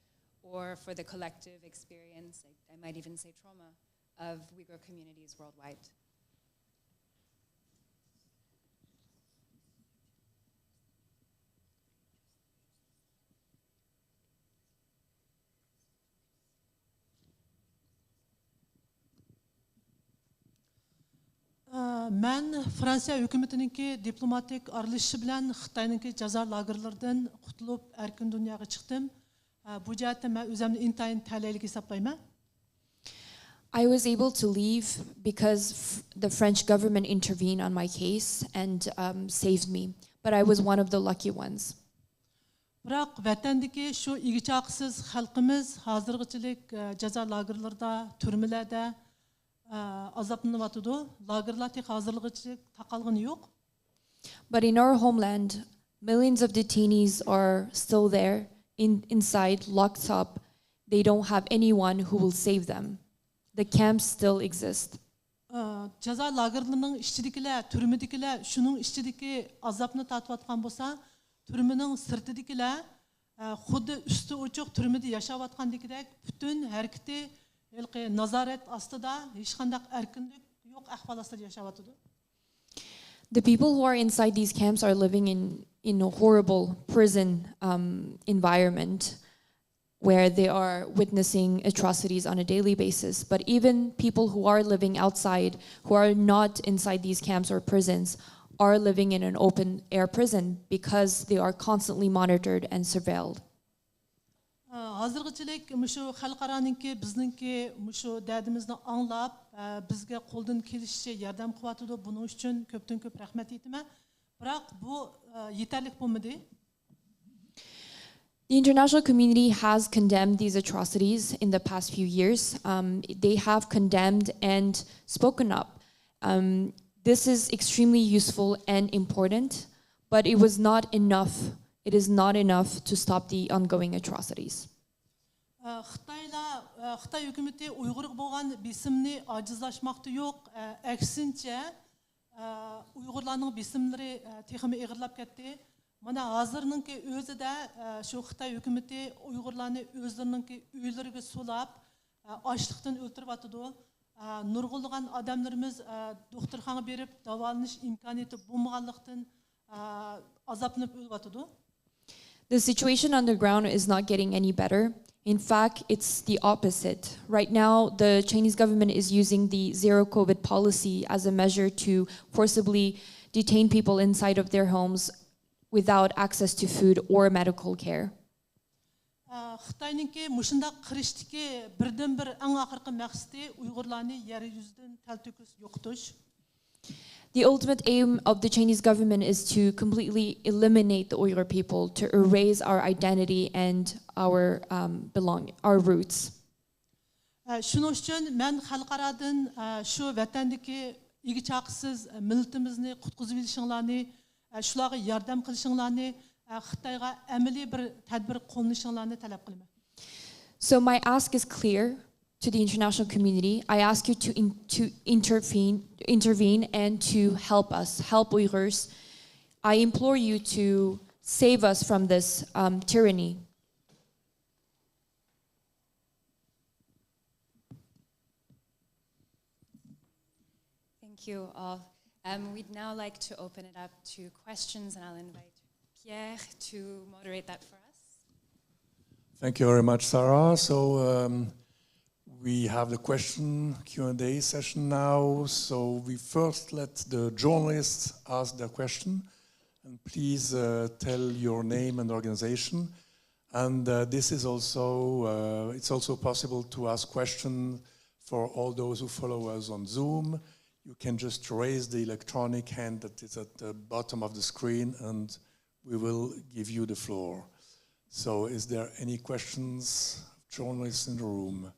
or for the collective experience, I might even say trauma, of Uyghur communities worldwide? Ben Fransa hükümetininki diplomatik aralışışı bilen Xitayninki jaza lagerlardan qutulup erkin dünyaya çıktım. Bu jihatda men özümni intayin taleylik hesaplayman. I was able to leave because the French government intervened on my case and saved me. But I was one of the lucky ones. Biroq vatandagi shu igichaqsiz xalqimiz hozirgichilik jaza lagerlarda, türmelarda azaplanıvatıdı. Lagerlar tek hazırlıgıchilik taqalgını yo'q. But in our homeland, millions of detainees are still there, inside, locked up. They don't have anyone who will save them. The camps still exist. Jaza lagerlarının işçidikiler, türmedikiler, şunun işçidiki azapını tatvatkan bolsa, türmenin sırtıdikiler, xuddi üstü uçuq türmede yaşavatqandikidek bütün hareketi nazaret astida hech qanday erkinlik yo'q ahvol ostida yaşavatıdı. The people who are inside these camps are living in a horrible prison environment where they are witnessing atrocities on a daily basis. But even people who are living outside, who are not inside these camps or prisons, are living in an open air prison because they are constantly monitored and surveilled. Hazırgıchilik mushu xalqaranınki bizninki mushu derdimizni anglab bizga qo'ldan kelishicha yordam qilyapti. Buning uchun ko'pdan ko'p rahmat aytaman. Biroq bu yetarli bo'lmadi. The international community has condemned these atrocities in the past few years. They have condemned and spoken up. This is extremely useful and important, but it was not enough. It is not enough to stop the ongoing atrocities. Xitay hükümeti Uyg'urga bo'lgan bisimni ojizlashmoqda yo'q. Aksincha, Uyg'urlarning bisimlari texmi ig'irlab ketdi. Mana hozirninki o'zida shu Xitay hükümeti Uyg'urlarni o'zlarining uylariga sulab, ochliqdan o'ltiryapti. Nurg'ulg'an odamlarimiz doktorxonaga berib davolanish imkoniyati bo'lmaganlikdan azoblanib o'lyapti. The situation on the ground is not getting any better. In fact, it's the opposite. Right now, the Chinese government is using the zero COVID policy as a measure to forcibly detain people inside of their homes without access to food or medical care. Xitayninki mushunda qirishdiki birdan-bir eng oxirgi maqsadi Uyg'urlarni yer yuzidan talto'kis yo'qotish. The ultimate aim of the Chinese government is to completely eliminate the Uyghur people, to erase our identity and our roots. Shuning uchun men xalqaradan shu vatandagi igichaqsiz millatimizni qutqizib olishinglarni, shularga yordam qilishinglarni, Xitoyga amaliy bir tadbir qo'llanishinglarni talab qilaman. So my ask is clear to the international community. I ask you to intervene and to help us, help Uyghurs. I implore you to save us from this tyranny. Thank you all. We'd now like to open it up to questions, and I'll invite Pierre to moderate that for us. Thank you very much, Sarah. So we have the question Q&A session now. So we first let the journalists ask their question. And please tell your name and organization. And this is also, it's also possible to ask questions for all those who follow us on Zoom. You can just raise the electronic hand that is at the bottom of the screen and we will give you the floor. So is there any questions, journalists in the room?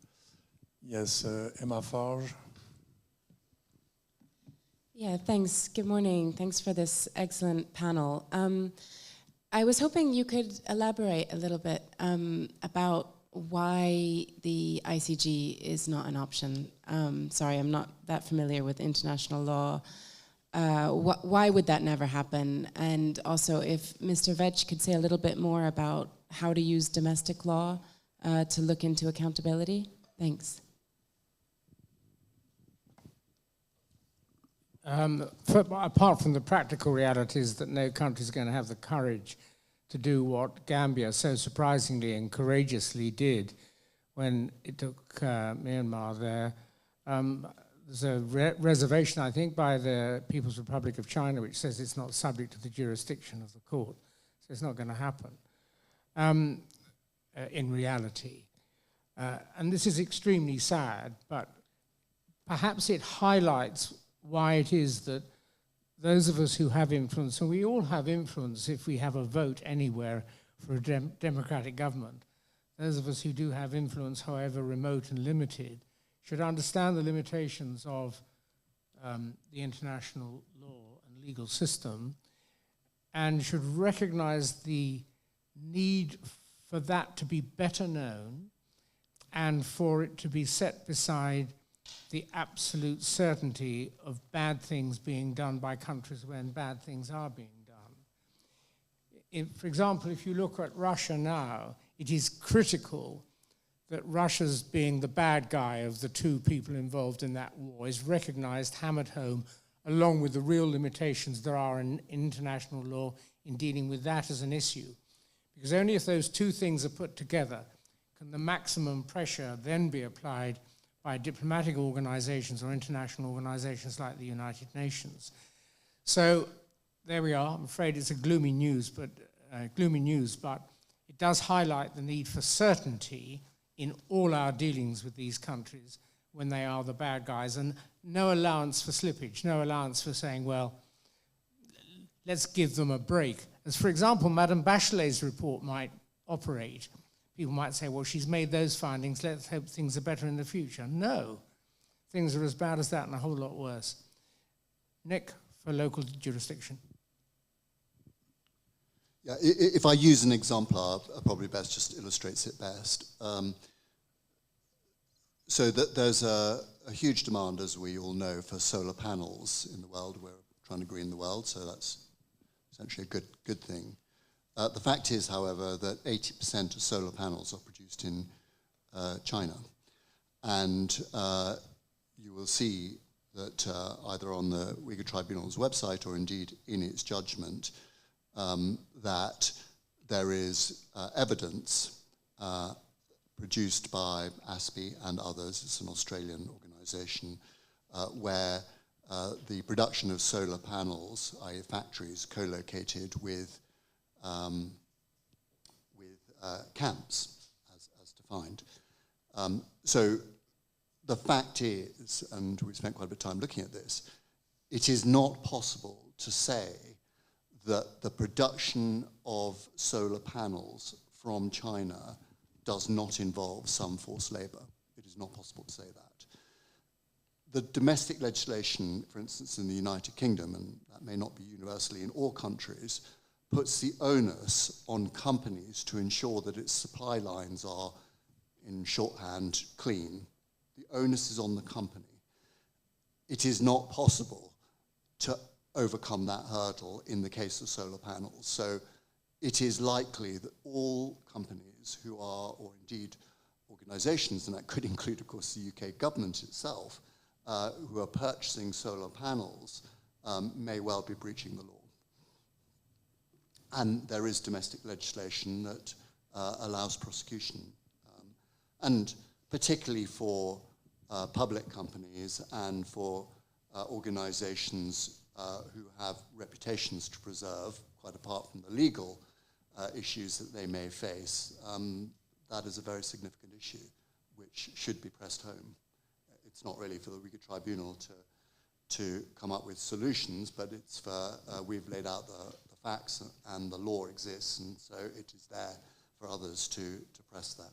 Yes, Emma Farge. Yeah, thanks. Good morning. Thanks for this excellent panel. I was hoping you could elaborate a little bit about why the ICG is not an option. Sorry, I'm not that familiar with international law. Why would that never happen? And also, if Mr. Vetch could say a little bit more about how to use domestic law to look into accountability. Thanks. Apart from the practical realities that no country is going to have the courage to do what Gambia so surprisingly and courageously did when it took Myanmar there, there's a reservation, I think, by the People's Republic of China, which says it's not subject to the jurisdiction of the court. So it's not going to happen in reality. And this is extremely sad, but perhaps it highlights why it is that those of us who have influence, and we all have influence if we have a vote anywhere for a democratic government, those of us who do have influence, however remote and limited, should understand the limitations of the international law and legal system, and should recognize the need for that to be better known and for it to be set beside the absolute certainty of bad things being done by countries when bad things are being done. For example, if you look at Russia now, it is critical that Russia's being the bad guy of the two people involved in that war is recognized, hammered home, along with the real limitations there are in international law in dealing with that as an issue. Because only if those two things are put together can the maximum pressure then be applied by diplomatic organizations or international organizations like the United Nations. So there we are. I'm afraid it's a gloomy news, but it does highlight the need for certainty in all our dealings with these countries when they are the bad guys, and no allowance for slippage, no allowance for saying, well, let's give them a break. As, for example, Madame Bachelet's report might operate. People might say, well, she's made those findings, let's hope things are better in the future. No, things are as bad as that and a whole lot worse. Nick, for local jurisdiction. Yeah, if I use an example, probably best just illustrates it best. So that there's a huge demand, as we all know, for solar panels in the world. We're trying to green the world, so that's essentially a good thing. The fact is, however, that 80% of solar panels are produced in China. And you will see that either on the Uyghur Tribunal's website or indeed in its judgment, that there is evidence produced by ASPI and others, it's an Australian organization, where the production of solar panels, i.e. factories co-located with camps, as defined. So the fact is, and we spent quite a bit of time looking at this, it is not possible to say that the production of solar panels from China does not involve some forced labor. It is not possible to say that. The domestic legislation, for instance, in the United Kingdom, and that may not be universally in all countries, puts the onus on companies to ensure that its supply lines are, in shorthand, clean. The onus is on the company. It is not possible to overcome that hurdle in the case of solar panels. So it is likely that all companies who are, or indeed organizations, and that could include, of course, the UK government itself, who are purchasing solar panels, may well be breaching the law. And there is domestic legislation that allows prosecution. And particularly for public companies and for organizations who have reputations to preserve, quite apart from the legal issues that they may face, that is a very significant issue which should be pressed home. It's not really for the Uyghur Tribunal to come up with solutions, but it's for, we've laid out the facts and the law exists, and so it is there for others to press that.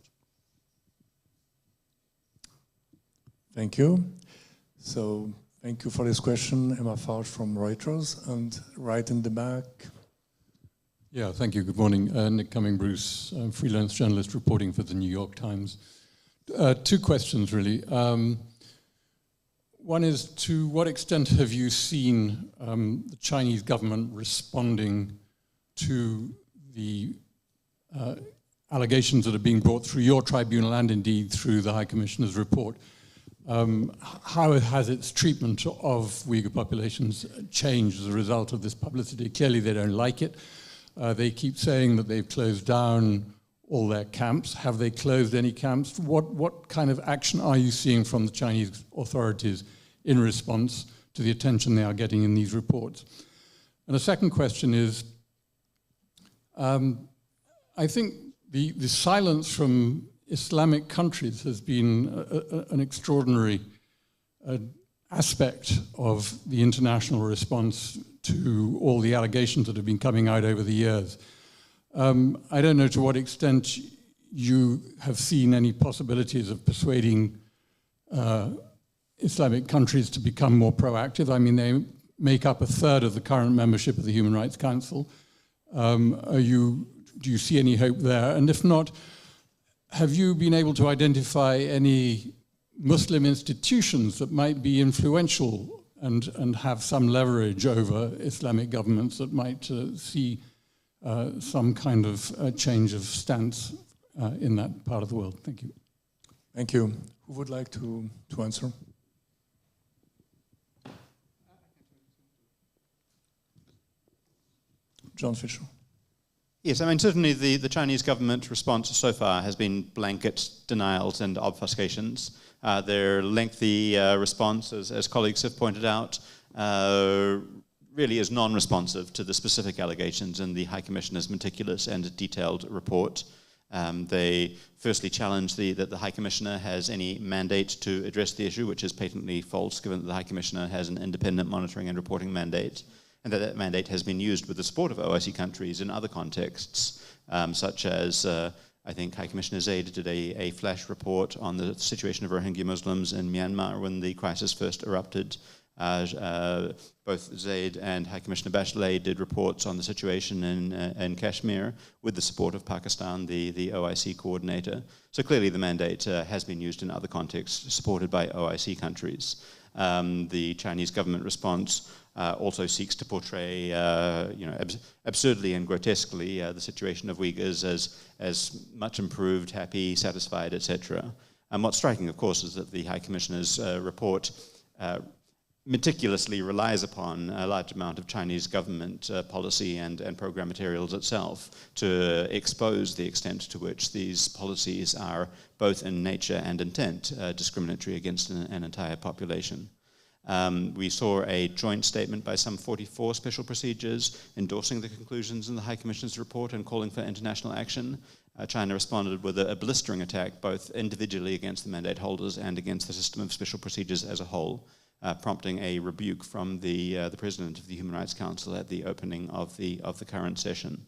Thank you. So thank you for this question, Emma Fauch from Reuters, and right in the back. Yeah, thank you. Good morning. Nick Cumming-Bruce, freelance journalist reporting for the New York Times. Two questions, really. One is, to what extent have you seen the Chinese government responding to the allegations that are being brought through your tribunal and indeed through the High Commissioner's report? How has its treatment of Uyghur populations changed as a result of this publicity? Clearly they don't like it. They keep saying that they've closed down all their camps. Have they closed any camps? What kind of action are you seeing from the Chinese authorities in response to the attention they are getting in these reports? And the second question is, I think the silence from Islamic countries has been an extraordinary aspect of the international response to all the allegations that have been coming out over the years. I don't know to what extent you have seen any possibilities of persuading Islamic countries to become more proactive. I mean, they make up 1/3 of the current membership of the Human Rights Council. Do you see any hope there? And if not, have you been able to identify any Muslim institutions that might be influential and have some leverage over Islamic governments that might see some kind of change of stance in that part of the world? Thank you. Thank you. Who would like to answer? John Fischer. Yes, I mean, certainly the Chinese government response so far has been blanket denials and obfuscations. Their lengthy response, as colleagues have pointed out, really is non-responsive to the specific allegations in the High Commissioner's meticulous and detailed report. They firstly challenge that the High Commissioner has any mandate to address the issue, which is patently false, given that the High Commissioner has an independent monitoring and reporting mandate, and that mandate has been used with the support of OIC countries in other contexts, such as, I think High Commissioner Zaid did a flash report on the situation of Rohingya Muslims in Myanmar when the crisis first erupted. Both Zaid and High Commissioner Bachelet did reports on the situation in Kashmir with the support of Pakistan, the OIC coordinator. So clearly the mandate has been used in other contexts, supported by OIC countries. The Chinese government response also seeks to portray, absurdly and grotesquely the situation of Uyghurs as much improved, happy, satisfied, etc. And what's striking, of course, is that the High Commissioner's report meticulously relies upon a large amount of Chinese government policy and program materials itself to expose the extent to which these policies are, both in nature and intent, discriminatory against an entire population. We saw a joint statement by some 44 special procedures endorsing the conclusions in the High Commissioner's report and calling for international action. China responded with a blistering attack, both individually against the mandate holders and against the system of special procedures as a whole, prompting a rebuke from the President of the Human Rights Council at the opening of the current session.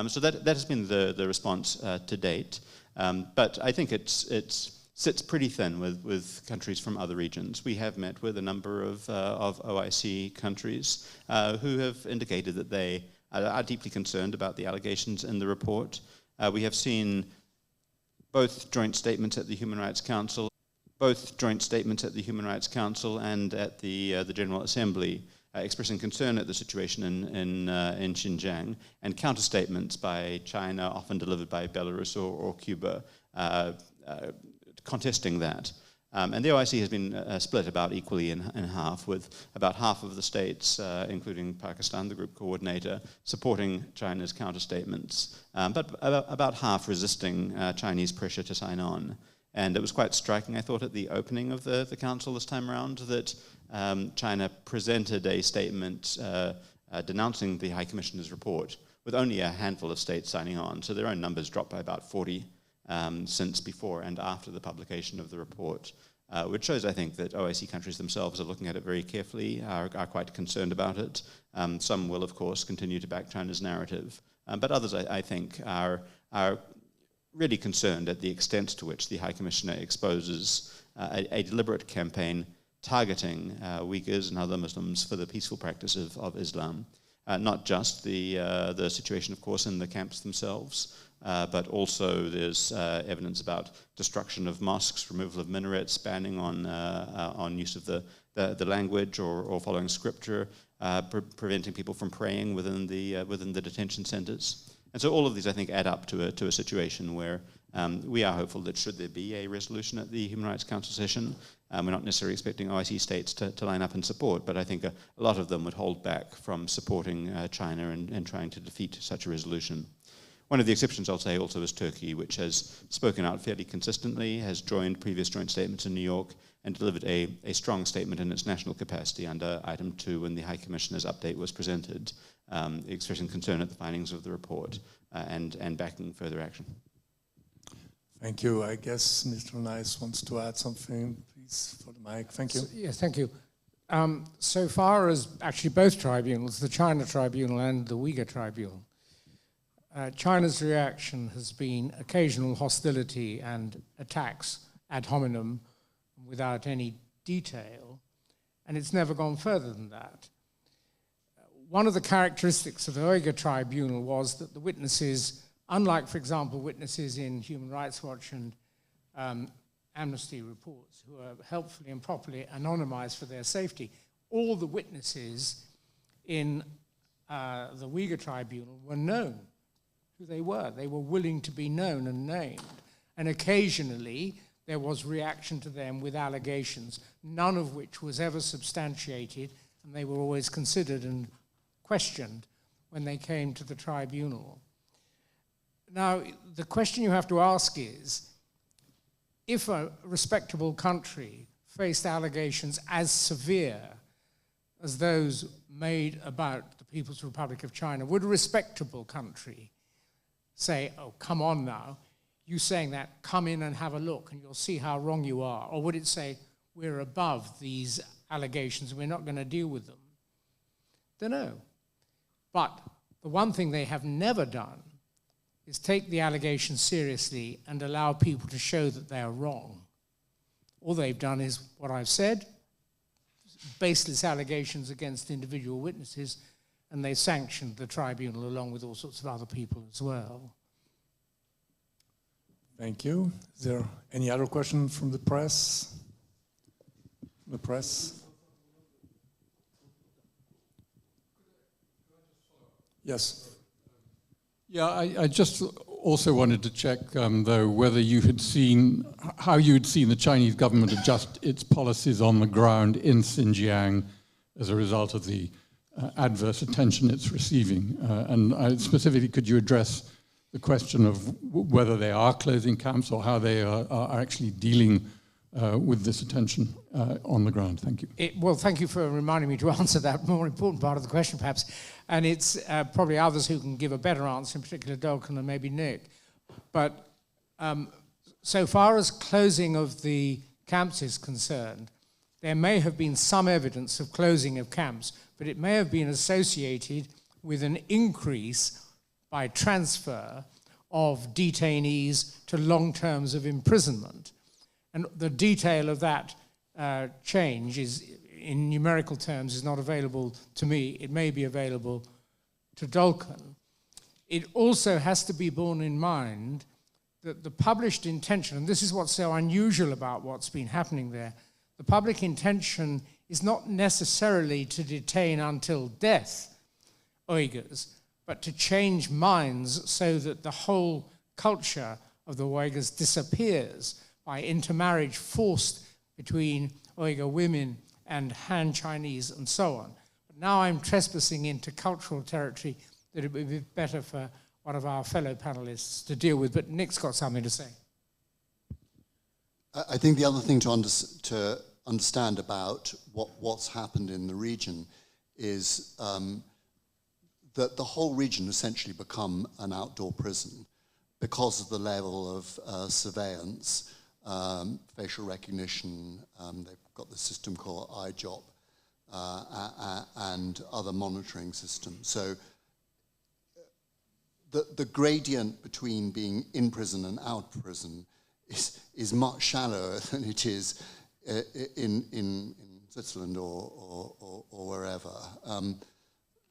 So that has been the response to date. But I think it sits pretty thin with countries from other regions. We have met with a number of OIC countries who have indicated that they are deeply concerned about the allegations in the report. We have seen both joint statements at the Human Rights Council, and at the General Assembly expressing concern at the situation in Xinjiang, and counter-statements by China, often delivered by Belarus or Cuba, contesting that. And the OIC has been split about equally in half, with about half of the states, including Pakistan, the group coordinator, supporting China's counter-statements, but about half resisting Chinese pressure to sign on. And it was quite striking, I thought, at the opening of the council this time around, that China presented a statement denouncing the High Commissioner's report, with only a handful of states signing on. So their own numbers dropped by about 40 since before and after the publication of the report, which shows, I think, that OIC countries themselves are looking at it very carefully, are quite concerned about it. Some will, of course, continue to back China's narrative, but others, I think, are really concerned at the extent to which the High Commissioner exposes a deliberate campaign targeting Uyghurs and other Muslims for the peaceful practice of Islam. Not just the situation, of course, in the camps themselves, but also there's evidence about destruction of mosques, removal of minarets, banning on use of the language or following scripture, preventing people from praying within the detention centers. And so all of these, I think, add up to a situation where we are hopeful that should there be a resolution at the Human Rights Council session, we're not necessarily expecting OIC states to line up in support, but I think a lot of them would hold back from supporting China and trying to defeat such a resolution. One of the exceptions, I'll say, also is Turkey, which has spoken out fairly consistently, has joined previous joint statements in New York, and delivered a strong statement in its national capacity under item 2 when the High Commissioner's update was presented, expressing concern at the findings of the report and backing further action. Thank you. I guess Mr. Nice wants to add something, please, for the mic. Thank you. Yes, thank you. So far as actually both tribunals, the China Tribunal and the Uyghur Tribunal, China's reaction has been occasional hostility and attacks ad hominem without any detail, and it's never gone further than that. One of the characteristics of the Uyghur Tribunal was that the witnesses, unlike, for example, witnesses in Human Rights Watch and Amnesty reports, who are helpfully and properly anonymized for their safety, all the witnesses in the Uyghur Tribunal were known who they were. They were willing to be known and named. And occasionally, there was reaction to them with allegations, none of which was ever substantiated, and they were always considered and questioned when they came to the tribunal. Now, the question you have to ask is, if a respectable country faced allegations as severe as those made about the People's Republic of China, would a respectable country say, oh, come on now, you saying that, come in and have a look and you'll see how wrong you are? Or would it say, we're above these allegations and we're not going to deal with them? Don't know. But the one thing they have never done is take the allegations seriously and allow people to show that they are wrong. All they've done is what I've said, baseless allegations against individual witnesses, and they sanctioned the tribunal along with all sorts of other people as well. Thank you. Is there any other question from the press? The press? Yes. Yeah, I just also wanted to check, though, whether you had seen, how you had seen the Chinese government adjust its policies on the ground in Xinjiang as a result of the adverse attention it's receiving. And specifically, could you address the question of whether they are closing camps or how they are actually dealing with this attention on the ground? Thank you. Well, thank you for reminding me to answer that more important part of the question, perhaps. And it's probably others who can give a better answer, in particular Dolkun and maybe Nick. But so far as closing of the camps is concerned, there may have been some evidence of closing of camps, but it may have been associated with an increase by transfer of detainees to long terms of imprisonment. And the detail of that change is, in numerical terms, is not available to me. It may be available to Dolkun. It also has to be borne in mind that the published intention, and this is what's so unusual about what's been happening there, the public intention is not necessarily to detain until death Uyghurs, but to change minds so that the whole culture of the Uyghurs disappears by intermarriage forced between Uyghur women and Han Chinese and so on. But now I'm trespassing into cultural territory that it would be better for one of our fellow panelists to deal with, but Nick's got something to say. I think the other thing to understand about what's happened in the region is that the whole region essentially become an outdoor prison because of the level of surveillance, facial recognition. They've got the system called iJOP and other monitoring systems. So the gradient between being in prison and out of prison is much shallower than it is in Switzerland or wherever.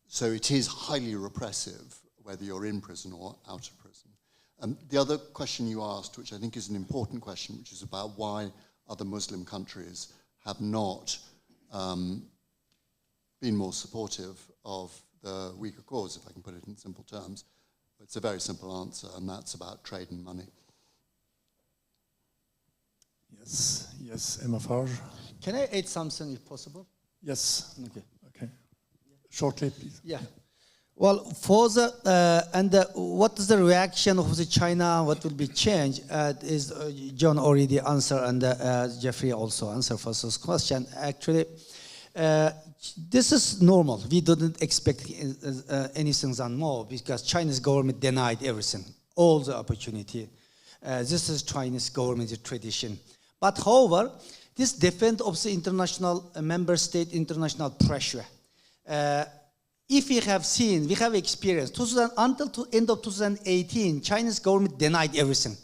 So it is highly repressive, whether you're in prison or out of prison. The other question you asked, which I think is an important question, which is about why other Muslim countries have not been more supportive of the Uyghur cause, if I can put it in simple terms. It's a very simple answer, and that's about trade and money. Yes, Emma Farge. Can I add something if possible? Yes. Okay. Shortly, please. Yeah. Well, for the what is the reaction of the China? What will be changed? Is John already answered, and Geoffrey also answered for this question. Actually, this is normal. We didn't expect anything than more because Chinese government denied everything, all the opportunity. This is Chinese government tradition. But however, this depends on the international member state international pressure. If we have seen, we have experienced, until end of 2018, Chinese government denied everything.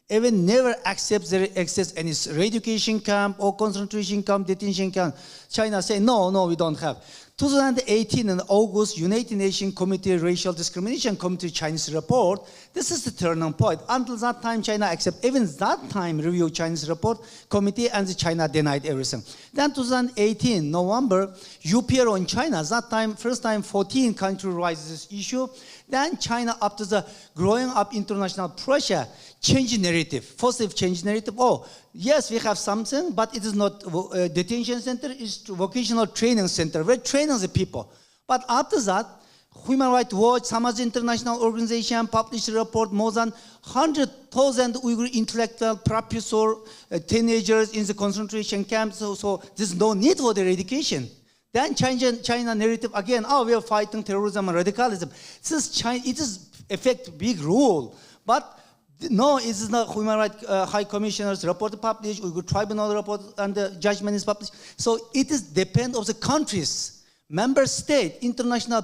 Even never accepts their access any re-education camp or concentration camp, detention camp. China say, no, we don't have. 2018 in August, United Nations Committee Racial Discrimination Committee Chinese report, this is the turning point. Until that time, China accept, even that time review Chinese report committee and China denied everything. Then 2018, November, UPR on China, that time, first time 14 countries raised this issue. Then China, after the growing up international pressure, change narrative. First, change narrative. Oh, yes, we have something, but it is not detention center. It's vocational training center. We're training the people. But after that, Human Rights Watch, Samaj International Organization published a report. More than 100,000 Uyghur intellectual professors, teenagers in the concentration camps. So there's no need for their education. Then China narrative again. Oh, we are fighting terrorism and radicalism. It is affect big role, but no, it is not Human Rights High Commissioner's report published, Uyghur Tribunal report, and the judgment is published. So it is depend of the countries, member state, international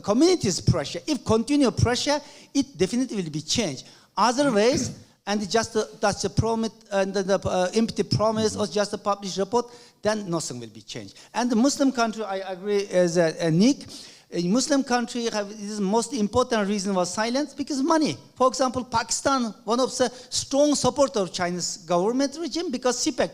communities pressure. If continue pressure, it definitely will be changed. Otherwise, and just that's a promise and the empty promise or just a published report, then nothing will be changed. And the Muslim country, I agree as Nick. In Muslim country, this most important reason was silence because money. For example, Pakistan, one of the strong supporters of Chinese government regime because CPEC,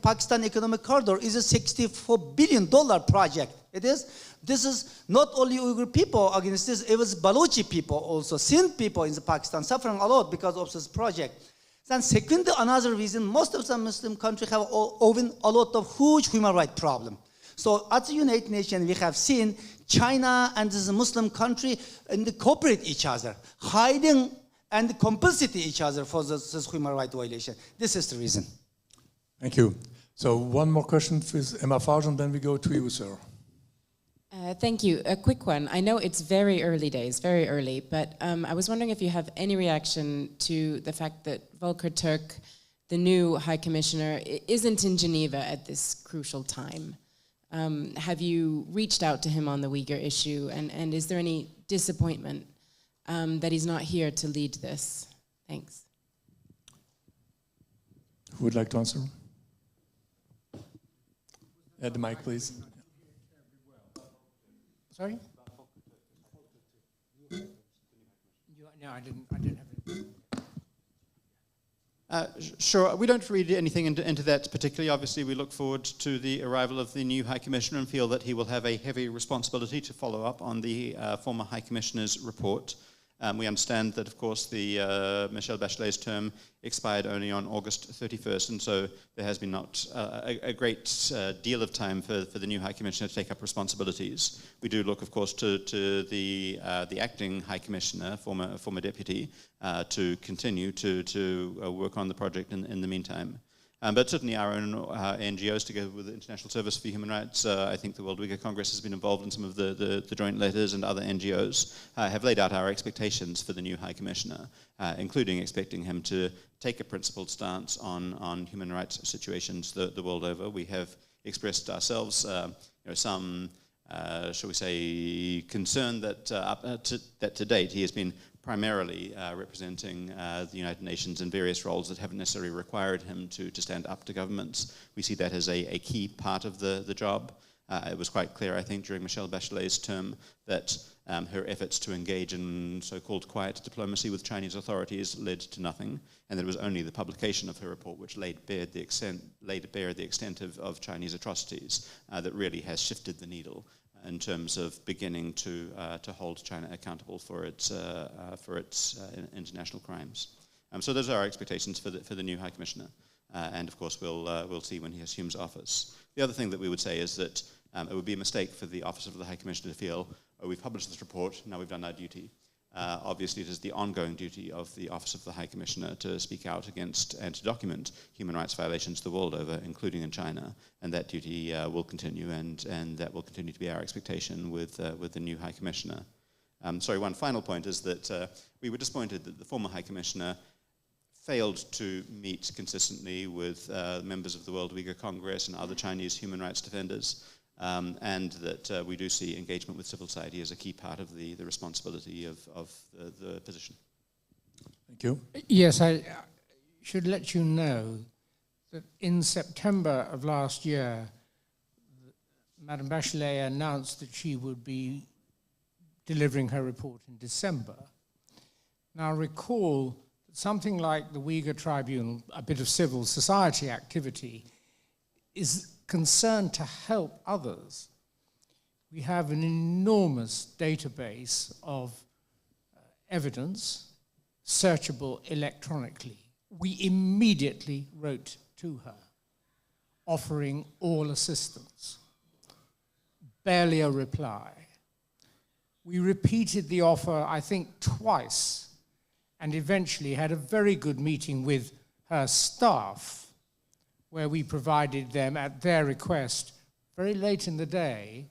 Pakistan Economic Corridor, is a $64 billion project. It is. This is not only Uyghur people against this, it was Balochi people also, Sindh people in Pakistan suffering a lot because of this project. Then second, another reason, most of the Muslim countries have open a lot of huge human rights problem. So at the United Nations, we have seen China and this Muslim country and cooperate each other, hiding and complicit each other for this human rights violation. This is the reason. Thank you. So one more question with Emma Farge, and then we go to you, sir. Thank you. A quick one. I know it's very early days, very early, but I was wondering if you have any reaction to the fact that Volker Türk, the new High Commissioner, isn't in Geneva at this crucial time. Have you reached out to him on the Uyghur issue, and is there any disappointment that he's not here to lead this? Thanks. Who would like to answer? At the mic, please. Sorry? No, I didn't have it. Sure. We don't read anything into that particularly. Obviously, we look forward to the arrival of the new High Commissioner and feel that he will have a heavy responsibility to follow up on the former High Commissioner's report. We understand that, of course, the Michelle Bachelet's term expired only on August 31st, and so there has been not a great deal of time for the new High Commissioner to take up responsibilities. We do look, of course, to the acting High Commissioner, former deputy, to continue to work on the project in the meantime. But certainly our own NGOs, together with the International Service for Human Rights, I think the World Uyghur Congress has been involved in some of the joint letters, and other NGOs have laid out our expectations for the new High Commissioner, including expecting him to take a principled stance on human rights situations the world over. We have expressed ourselves some, shall we say, concern that that to date he has been primarily representing the United Nations in various roles that haven't necessarily required him to stand up to governments. We see that as a key part of the job. It was quite clear, I think, during Michelle Bachelet's term that her efforts to engage in so-called quiet diplomacy with Chinese authorities led to nothing, and that it was only the publication of her report which laid bare the extent of Chinese atrocities that really has shifted the needle in terms of beginning to hold China accountable for its international crimes. So those are our expectations for the new High Commissioner, and of course we'll see when he assumes office. The other thing that we would say is that It would be a mistake for the Office of the High Commissioner to feel, oh, we've published this report, now we've done our duty. Obviously, it is the ongoing duty of the Office of the High Commissioner to speak out against and to document human rights violations the world over, including in China, and that duty will continue, and that will continue to be our expectation with the new High Commissioner. Sorry, one final point is that we were disappointed that the former High Commissioner failed to meet consistently with members of the World Uyghur Congress and other Chinese human rights defenders, and that we do see engagement with civil society as a key part of the responsibility of the position. Thank you. Yes, I should let you know that in September of last year, Madame Bachelet announced that she would be delivering her report in December. Now recall that something like the Uyghur Tribunal, a bit of civil society activity, is concerned to help others. We have an enormous database of evidence, searchable electronically. We immediately wrote to her, offering all assistance. Barely a reply. We repeated the offer, I think, twice, and eventually had a very good meeting with her staff, where we provided them, at their request, very late in the day,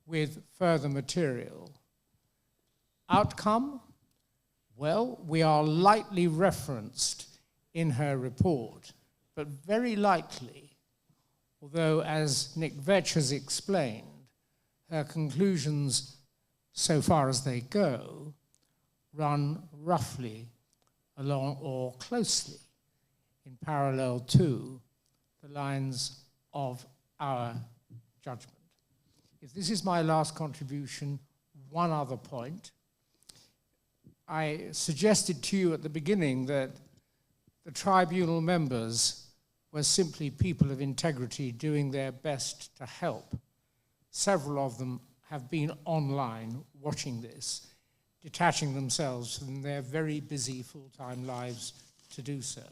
with further material. Outcome? Well, we are lightly referenced in her report, but very likely, although as Nick Vetch has explained, her conclusions, so far as they go, run roughly along or closely in parallel to the lines of our judgment. If this is my last contribution, one other point. I suggested to you at the beginning that the tribunal members were simply people of integrity doing their best to help. Several of them have been online watching this, detaching themselves from their very busy full-time lives to do so.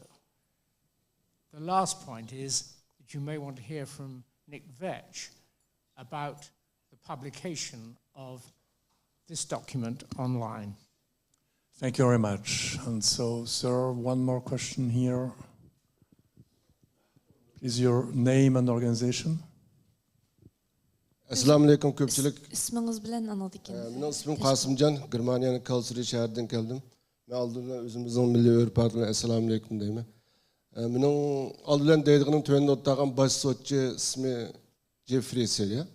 The last point is that you may want to hear from Nick Vetch about the publication of this document online. Thank you very much. And so, sir, one more question here. Is your name and organization? Assalamu alaikum köpçülük. İsminiz bilen anladık. Benim ismim Kasımcan, Germaniyanın Kalsuri şehrinden geldim. Ben aldığımda özümüzün milli örpatına Assalamu alaikum deyim. Benim aldığım deydiğim tüvende ottağım baş sotçu ismi Geoffrey Nice.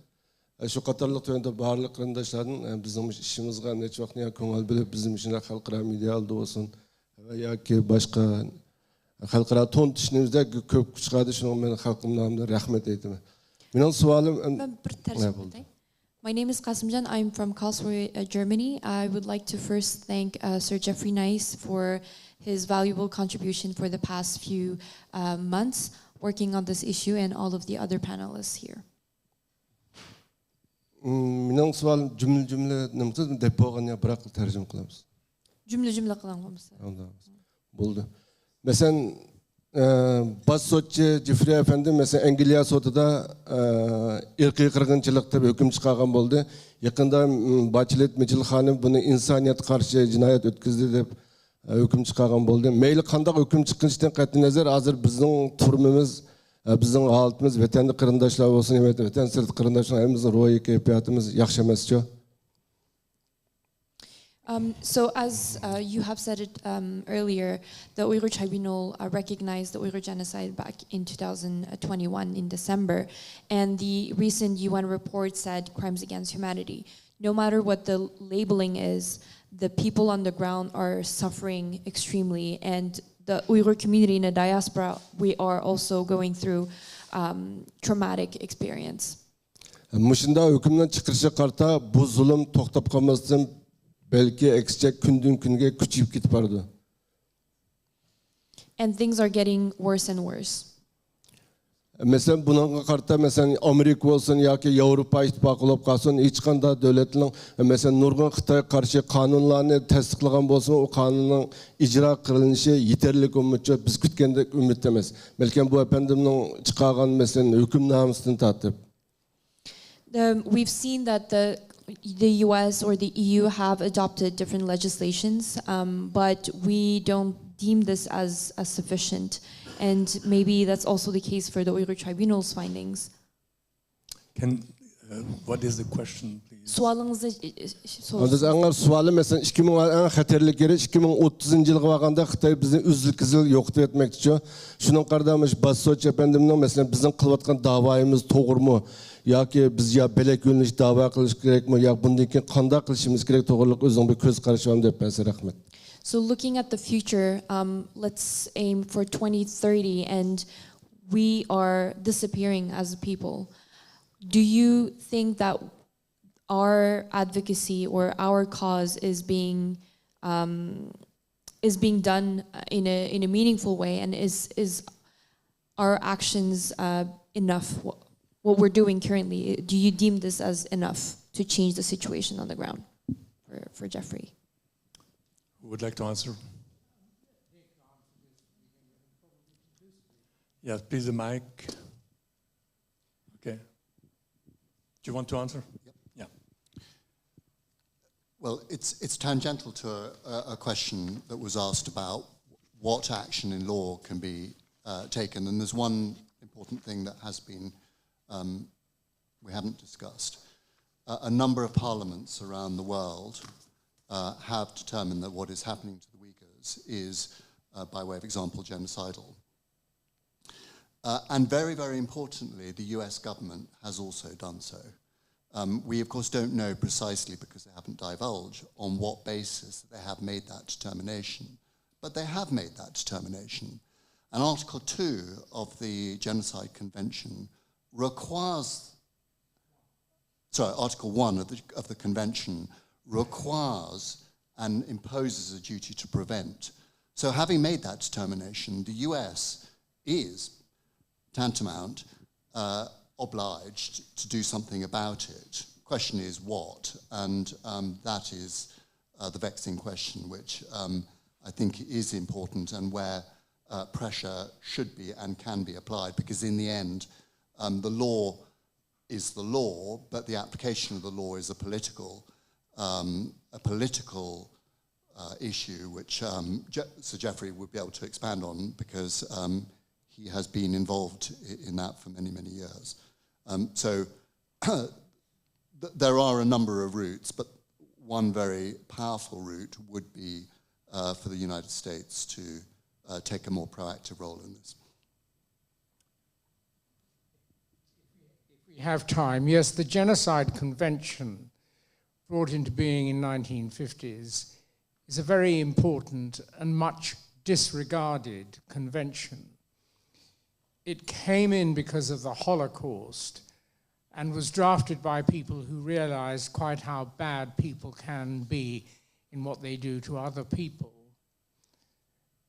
Şu katarlık tüvende baharlık kırındaşların bizim işimizde ne çok ne köngül bilip bizim için halkara medya aldı olsun. Ya ki başka halkara ton işimizde köp çıkardı şunu ben halkımın namında rahmet eydim. My name is Kasimjan. I'm from Karlsruhe, Germany. I would like to first thank Sir Geoffrey Nice for his valuable contribution for the past few months working on this issue, and all of the other panelists here. Benim sualım cümle namazı depoğuna bırakıp tercüme kılıyoruz. Cümle kılamamız. Buldu. Mesela Baş sotçu Geoffrey Efendi mesela Angliya sotida irqiy qirg'inchilikda hukm chiqargan bo'ldi. Yaqinda Bachelet Mijilxonim buni insoniyat qarshi jinoyat o'tkazdi deb hukm chiqargan bo'ldi. Mayli qanday hukm chiqishidan qat'iy nazar hozir bizning turmimiz, bizning holatimiz vatanli qarindoshlar bo'lsin, vatan sirt qarindoshlar hammamizning ro'yi kayfiyatimiz yaxshi emas-ku. So as you have said it earlier, the Uyghur Tribunal recognized the Uyghur genocide back in 2021 in December, and the recent UN report said crimes against humanity. No matter what the labeling is, the people on the ground are suffering extremely, and the Uyghur community in the diaspora, we are also going through traumatic experience. Muşunda hükümden çıkışı karta bu zulüm toktap kalmasın. Belki ekşi günden güne küçüp gidip vardı. And things are getting worse and worse. Mesela buna karta mesela Amerika olsun ya ki Avrupa İttifakı olup kalsın hiç kanda devletlerin mesela nurgun Xitay karşı kanunlarını tasdiklagan olsun o kanunun icra kılınışı yeterli olmayacak biz kütkendek ümit demez. Belki bu efendimden çıkargan mesela hükümnamasını tartıp. We've seen that the US or the EU have adopted different legislations, but we don't deem this as sufficient. And maybe that's also the case for the Uyghur Tribunal's findings. What is the question, please? Суалыңызды Biz аңар суалы mesela 2000 xatarlik yeri 2030 yılga vaqanda Xitoy bizni üzül-kızıl yo'qotib etmoqchi. Shuning qardamış Bassoch efendimning mesela bizning qilayotgan da'voyimiz to'g'rimi yoki biz ya belak yo'nalish da'vo qilish kerakmi yoki bundan keyin qanday qilishimiz kerak to'g'riliq o'zing bir ko'z qarashim deb bersa rahmat. So looking at the future, let's aim for 2030 and we are disappearing as a people. Do you think that our advocacy or our cause is being done in a meaningful way, and is our actions enough? What we're doing currently, do you deem this as enough to change the situation on the ground for Geoffrey? Who would like to answer? Yes, please, the mic. Okay. Do you want to answer? Yep. Yeah. Well, it's tangential to a question that was asked about what action in law can be taken, and there's one important thing that has been we haven't discussed. A number of parliaments around the world have determined that what is happening to the Uyghurs is, by way of example, genocidal. And very, very importantly, the US government has also done so. We, of course, don't know precisely, because they haven't divulged, on what basis they have made that determination. But they have made that determination. And Article 2 of the Genocide Convention requires, sorry, Article 1 of the Convention requires and imposes a duty to prevent. So having made that determination, the US is tantamount obliged to do something about it. Question is what, and that is the vexing question, which I think is important, and where pressure should be and can be applied, because in the end, the law is the law, but the application of the law is a political issue, which Sir Geoffrey would be able to expand on, because he has been involved in that for many, many years. So there are a number of routes, but one very powerful route would be for the United States to take a more proactive role in this. If we have time, yes, the Genocide Convention, brought into being in 1950s, is a very important and much disregarded convention. It came in because of the Holocaust and was drafted by people who realized quite how bad people can be in what they do to other people.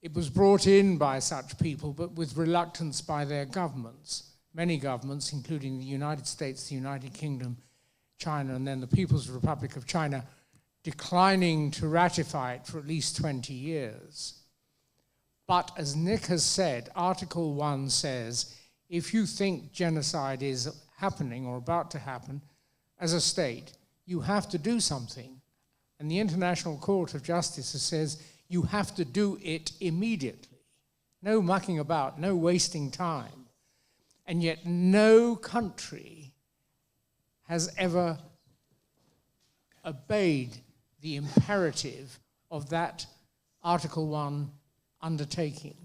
It was brought in by such people, but with reluctance by their governments. Many governments, including the United States, the United Kingdom, China, and then the People's Republic of China, declining to ratify it for at least 20 years. But as Nick has said, Article 1 says, if you think genocide is happening or about to happen, as a state, you have to do something. And the International Court of Justice says you have to do it immediately. No mucking about, no wasting time. And yet no country has ever obeyed the imperative of that Article 1 undertaking.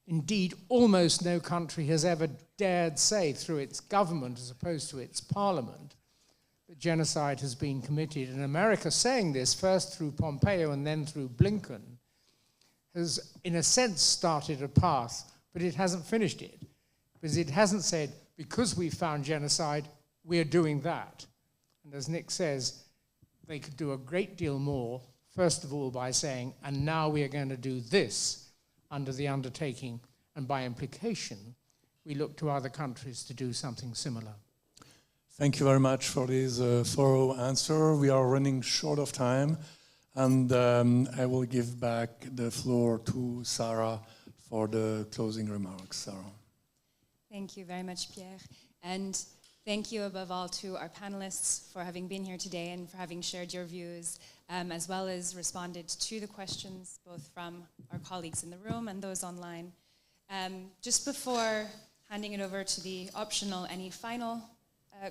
Indeed, almost no country has ever dared say through its government as opposed to its parliament that genocide has been committed. And America saying this first through Pompeo and then through Blinken has, in a sense, started a path, but it hasn't finished it. Because it hasn't said, because we found genocide, we're doing that. And as Nick says, they could do a great deal more, first of all by saying, and now we are going to do this under the undertaking, and by implication, we look to other countries to do something similar. Thank you very much for this thorough answer. We are running short of time, and I will give back the floor to Sarah for the closing remarks. Sarah. Thank you very much, Pierre. And Thank you above all to our panelists for having been here today and for having shared your views, as well as responded to the questions both from our colleagues in the room and those online. Just before handing it over to the optional, any final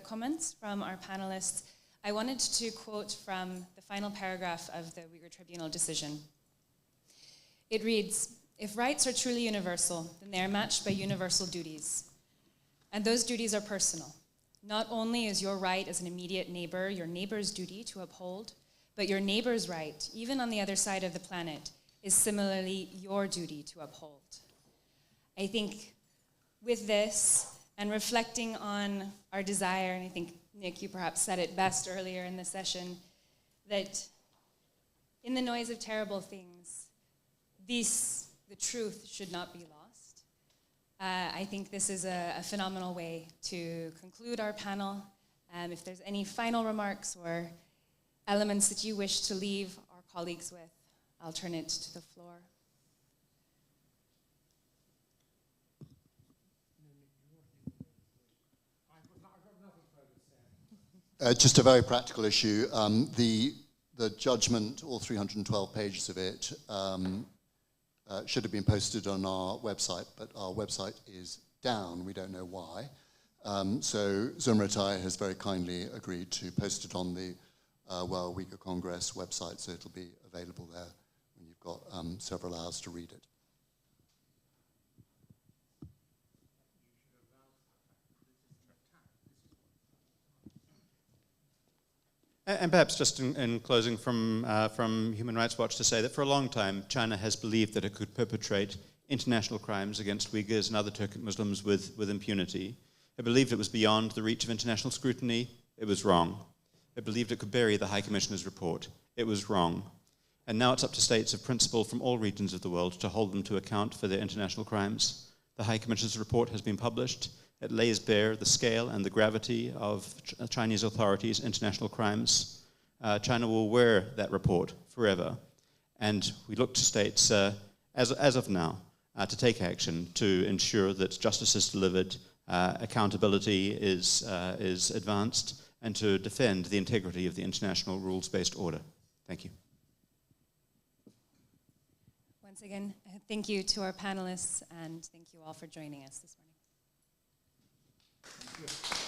comments from our panelists, I wanted to quote from the final paragraph of the Uyghur Tribunal decision. It reads, "If rights are truly universal, then they are matched by universal duties. And those duties are personal. Not only is your right as an immediate neighbor your neighbor's duty to uphold, but your neighbor's right, even on the other side of the planet, is similarly your duty to uphold." I think with this, and reflecting on our desire, and I think, Nick, you perhaps said it best earlier in the session, that in the noise of terrible things, the truth should not be lost. I think this is a phenomenal way to conclude our panel. If there's any final remarks or elements that you wish to leave our colleagues with, I'll turn it to the floor. Just a very practical issue. The judgment, all 312 pages of it, should have been posted on our website, but our website is down. We don't know why. So Zumratai has very kindly agreed to post it on the World Uyghur Congress website, so it'll be available there when you've got several hours to read it. And perhaps just in closing from Human Rights Watch to say that for a long time, China has believed that it could perpetrate international crimes against Uyghurs and other Turkic Muslims with impunity. It believed it was beyond the reach of international scrutiny. It was wrong. It believed it could bury the High Commissioner's report. It was wrong. And now it's up to states of principle from all regions of the world to hold them to account for their international crimes. The High Commissioner's report has been published. It lays bare the scale and the gravity of Chinese authorities' international crimes. China will wear that report forever. And we look to states, as of now, to take action to ensure that justice is delivered, accountability is advanced, and to defend the integrity of the international rules-based order. Thank you. Once again, thank you to our panelists, and thank you all for joining us this morning. Thank you.